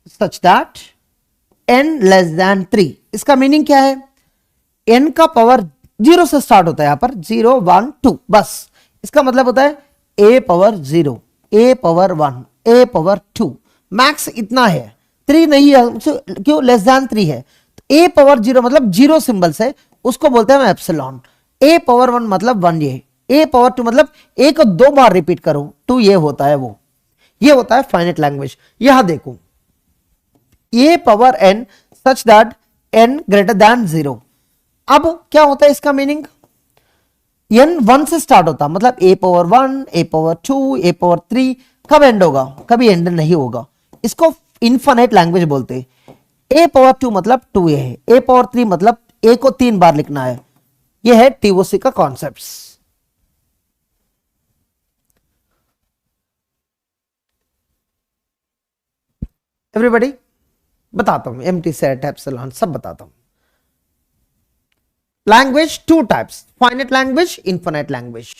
such that n less than 3। इसका मीनिंग क्या है? n का पावर 0 से स्टार्ट होता है, यहां पर 0 1 2, बस। इसका मतलब होता है a power 0, a power 1, a power 2, max इतना है, 3 नहीं है। क्यों? लेस देन 3 है। तो a पावर 0 मतलब 0 सिंबल से, उसको बोलते हैं एप्सिलॉन। a पावर 1 मतलब 1, ये a पावर 2 मतलब a को 2 बार रिपीट करो 2, ये होता है वो, ये होता है फाइनाइट लैंग्वेज। यहां देखो a power n such that n greater than 0। अब क्या होता है इसका मीनिंग? n 1 से स्टार्ट होता, मतलब a power 1, a power 2, a power 3, कब एंड होगा? कभी एंड नहीं होगा। इसको इनफाइनाइट लैंग्वेज बोलते हैं। a पावर 2 मतलब 2a है, a पावर 3 मतलब a को 3 बार लिखना है। यह है टीओसी का कॉन्सेप्ट। एवरीबॉडी बताता हूं, एम्प्टी सेट, एप्सिलॉन सब बताता हूं। Language 2 types, finite language, infinite language.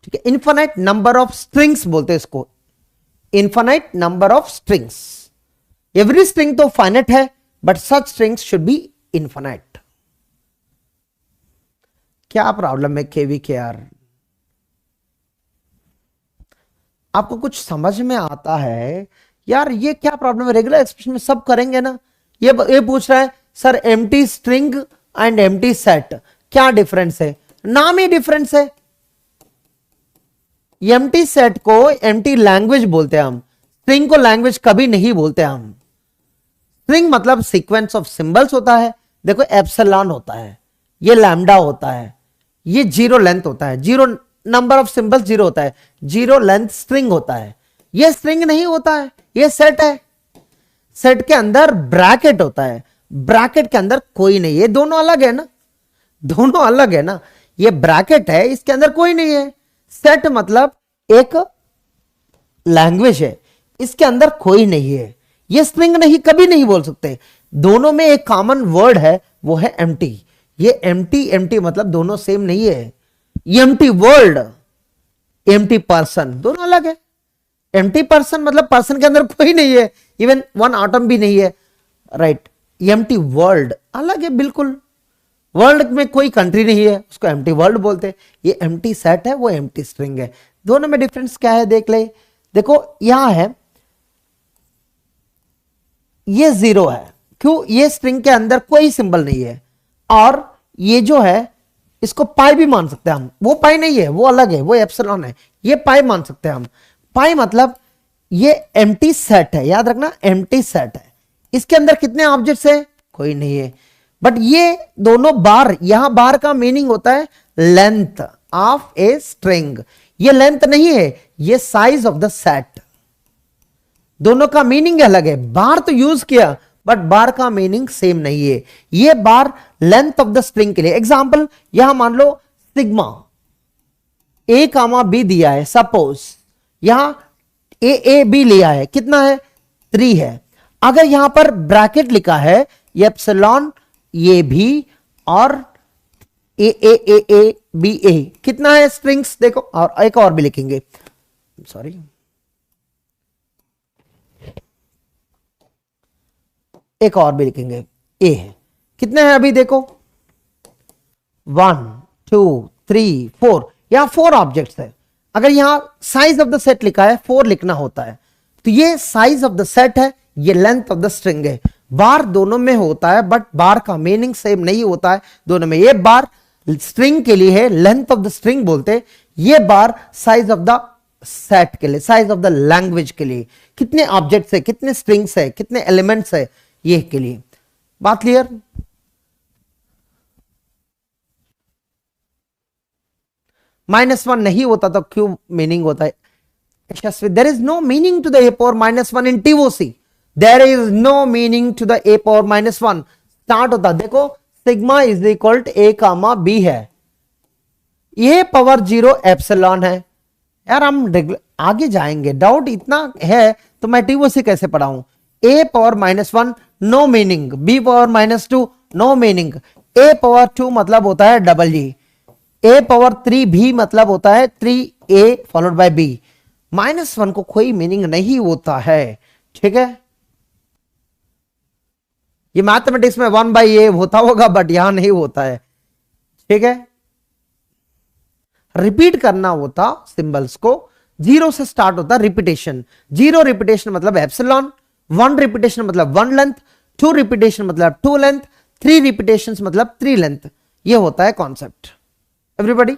ठीक है, इनफाइनाइट नंबर ऑफ स्ट्रिंग्स बोलते हैं इसको, infinite number of strings. Every string तो फाइनाइट है, but such strings should be infinite. क्या प्रॉब्लम है केवी के यार? आपको कुछ समझ में आता है? यार ये क्या प्रॉब्लम है, रेगुलर एक्सप्रेशन में सब करेंगे ना। ये पूछ रहा है sir empty string and empty set क्या डिफरेंस है? नाम ही डिफरेंस है। एम्प्टी सेट को एम्प्टी लैंग्वेज बोलते हैं हम, स्ट्रिंग को लैंग्वेज कभी नहीं बोलते हम। स्ट्रिंग मतलब सीक्वेंस ऑफ सिंबल्स होता है। देखो एप्सिलॉन होता है, ये लैम्डा होता है, ये जीरो लेंथ होता है, zero number of symbols zero होता है, जीरो लेंथ स्ट्रिंग होता है। ये स्ट्रिंग नहीं होता है, ये सेट है। सेट के अंदर ब्रैकेट होता है, ब्रैकेट के अंदर कोई नहीं है। दोनों अलग है ना, दोनों अलग है ना। ये ब्रैकेट है, इसके अंदर कोई नहीं है। सेट मतलब एक लैंग्वेज है, इसके अंदर कोई नहीं है। ये स्ट्रिंग नहीं, कभी नहीं बोल सकते। दोनों में एक कॉमन वर्ड है, वो है एम्प्टी। ये एम्प्टी एम्प्टी मतलब दोनों सेम नहीं है। एम्प्टी वर्ल्ड, एम्प्टी पर्सन, दोनों अलग है। एम्प्टी पर्सन मतलब पर्सन के अंदर कोई नहीं है, इवन वन आटम भी नहीं है, राइट। एम्प्टी वर्ल्ड अलग है बिल्कुल। वर्ल्ड में कोई कंट्री नहीं है, उसको एम्प्टी वर्ल्ड बोलते हैं। ये एम्प्टी सेट है, वो एम्प्टी स्ट्रिंग है। दोनों में डिफरेंस क्या है देख ले। देखो यहां है, ये जीरो है, क्यों? ये स्ट्रिंग के अंदर कोई सिंबल नहीं है। और ये जो है इसको पाई भी मान सकते हैं हम। वो पाई नहीं है, वो अलग है, वो एप्सिलॉन है। ये पाई मान सकते हैं हम। पाई मतलब ये एम्प्टी सेट है, याद रखना एम्प्टी सेट है। इसके अंदर कितने ऑब्जेक्ट्स है? कोई नहीं है। बट ये दोनों बार, यहां बार का मीनिंग होता है लेंथ ऑफ ए स्ट्रिंग। ये लेंथ नहीं है, ये साइज ऑफ द सेट। दोनों का मीनिंग अलग है। बार तो यूज किया, बट बार का मीनिंग सेम नहीं है। ये बार लेंथ ऑफ द स्ट्रिंग के लिए। एग्जांपल यहां मान लो सिग्मा ए कामा बी दिया है, सपोज यहां ए बी लिया है, कितना है? 3 है। अगर यहां पर ब्रैकेट लिखा है एप्सिलॉन ये भी और ए बी ए, कितना है स्ट्रिंग्स? देखो, और एक और भी लिखेंगे, सॉरी, एक और भी लिखेंगे, ए है। कितने हैं अभी देखो? 1 2 3 4, यहां 4 ऑब्जेक्ट्स है। अगर यहां साइज ऑफ द सेट लिखा है, 4 लिखना होता है। तो ये साइज ऑफ द सेट है, ये लेंथ ऑफ द स्ट्रिंग है। बार दोनों में होता है, बट बार का मीनिंग सेम नहीं होता है दोनों में। ये बार स्ट्रिंग के लिए है, लेंथ ऑफ द स्ट्रिंग बोलते हैं। ये बार साइज ऑफ द सेट के लिए, साइज ऑफ द लैंग्वेज के लिए। कितने ऑब्जेक्ट्स है, कितने स्ट्रिंग्स है, कितने एलिमेंट्स है, ये के लिए। बात क्लियर? -1 नहीं होता तो क्यों मीनिंग होता है? There is no meaning to the A power -1 in TOC. There is no meaning to the A power -1। Start होता, देखो sigma is equal to A comma B है, ये पावर 0 एप्सिलॉन है। यार हम आगे जाएंगे, डाउट इतना है तो मैं टीओसी कैसे पढ़ाऊं? A power -1 no meaning, b power -2 no meaning, a power 2 मतलब होता है डबल जी, ए पावर 3 भी मतलब होता है 3a फॉलोड बाय b। -1 को कोई मीनिंग नहीं होता है, ठीक है। ये मैथमेटिक्स में 1/a होता होगा, बट यहां नहीं होता है, ठीक है। रिपीट करना होता सिंबल्स को, 0 से स्टार्ट होता रिपीटेशन। 0 रिपीटेशन मतलब एप्सिलॉन, 1 रिपीटेशन मतलब 1 लेंथ, 2 रिपीटेशन मतलब 2 लेंथ, 3 रिपीटेशन मतलब 3 लेंथ। ये होता है कॉन्सेप्ट। एवरीबॉडी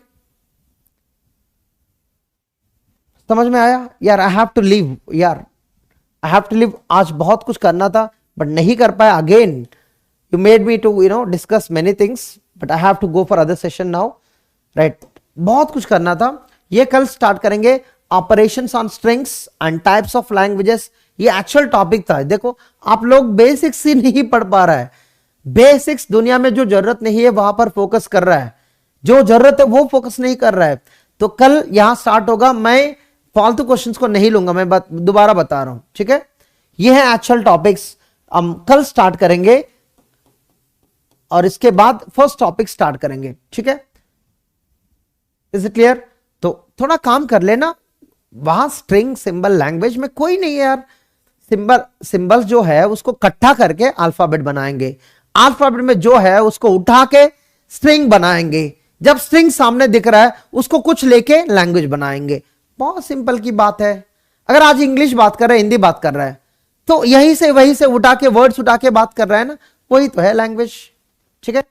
समझ में आया? यार आई हैव टू लीव, यार आई हैव टू लीव। आज बहुत कुछ करना था बट नहीं कर पाया। Again you made me to discuss many things, but I have to go for other session now, right. बहुत कुछ करना था। ये कल स्टार्ट करेंगे, operations on strings and types of languages. ये एक्चुअल टॉपिक था। देखो आप लोग बेसिक्स ही नहीं पढ़ पा रहा है। बेसिक्स दुनिया में जो जरूरत नहीं है वहां पर फोकस कर रहा है, जो जरूरत है वो फोकस नहीं कर रहा है। तो कल यहां स्टार्ट होगा। मैं फालतू क्वेश्चंस को नहीं लूंगा, मैं दोबारा बता रहा हूं, ठीक है। ये है एक्चुअल टॉपिक्स, हम कल स्टार्ट करेंगे और इसके बाद फर्स्ट टॉपिक स्टार्ट करेंगे, ठीक है। Is it clear? तो थोड़ा काम कर लेना। वहां स्ट्रिंग सिंबल लैंग्वेज में कोई नहीं है यार। सिंबल जो है उसको इकट्ठा करके अल्फाबेट बनाएंगे, अल्फाबेट में जो है उसको उठा के स्ट्रिंग बनाएंगे। जब स्ट्रिंग सामने दिख रहा है उसको कुछ लेके लैंग्वेज बनाएंगे। बहुत सिंपल की बात है। अगर आज इंग्लिश बात कर रहा है, हिंदी बात कर रहा है, तो यहीं से वहीं से उठा के वर्ड्स उठा के बात कर रहा है ना, वही तो है लैंग्वेज। ठीक है,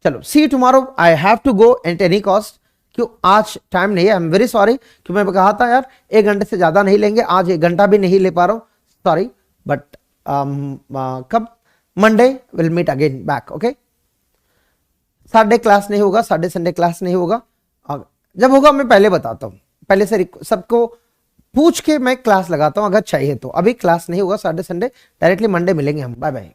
चलो see you tomorrow, I have to go at any cost. क्यों आज टाइम नहीं है, आई एम वेरी सॉरी। क्यों मैं कहा था यार 1 घंटे से ज्यादा नहीं लेंगे, आज 1 घंटा भी नहीं ले पा रहा हूं, सॉरी। बट कब, Monday will meet again back. Okay, Saturday class नहीं होगा, सैटरडे संडे क्लास नहीं होगा। जब होगा मैं पहले बताता हूँ, पहले से सबको पूछ के मैं क्लास लगाता हूँ अगर चाहिए तो। अभी क्लास नहीं होगा सैटरडे संडे, डायरेक्टली मंडे मिलेंगे हम। Bye bye.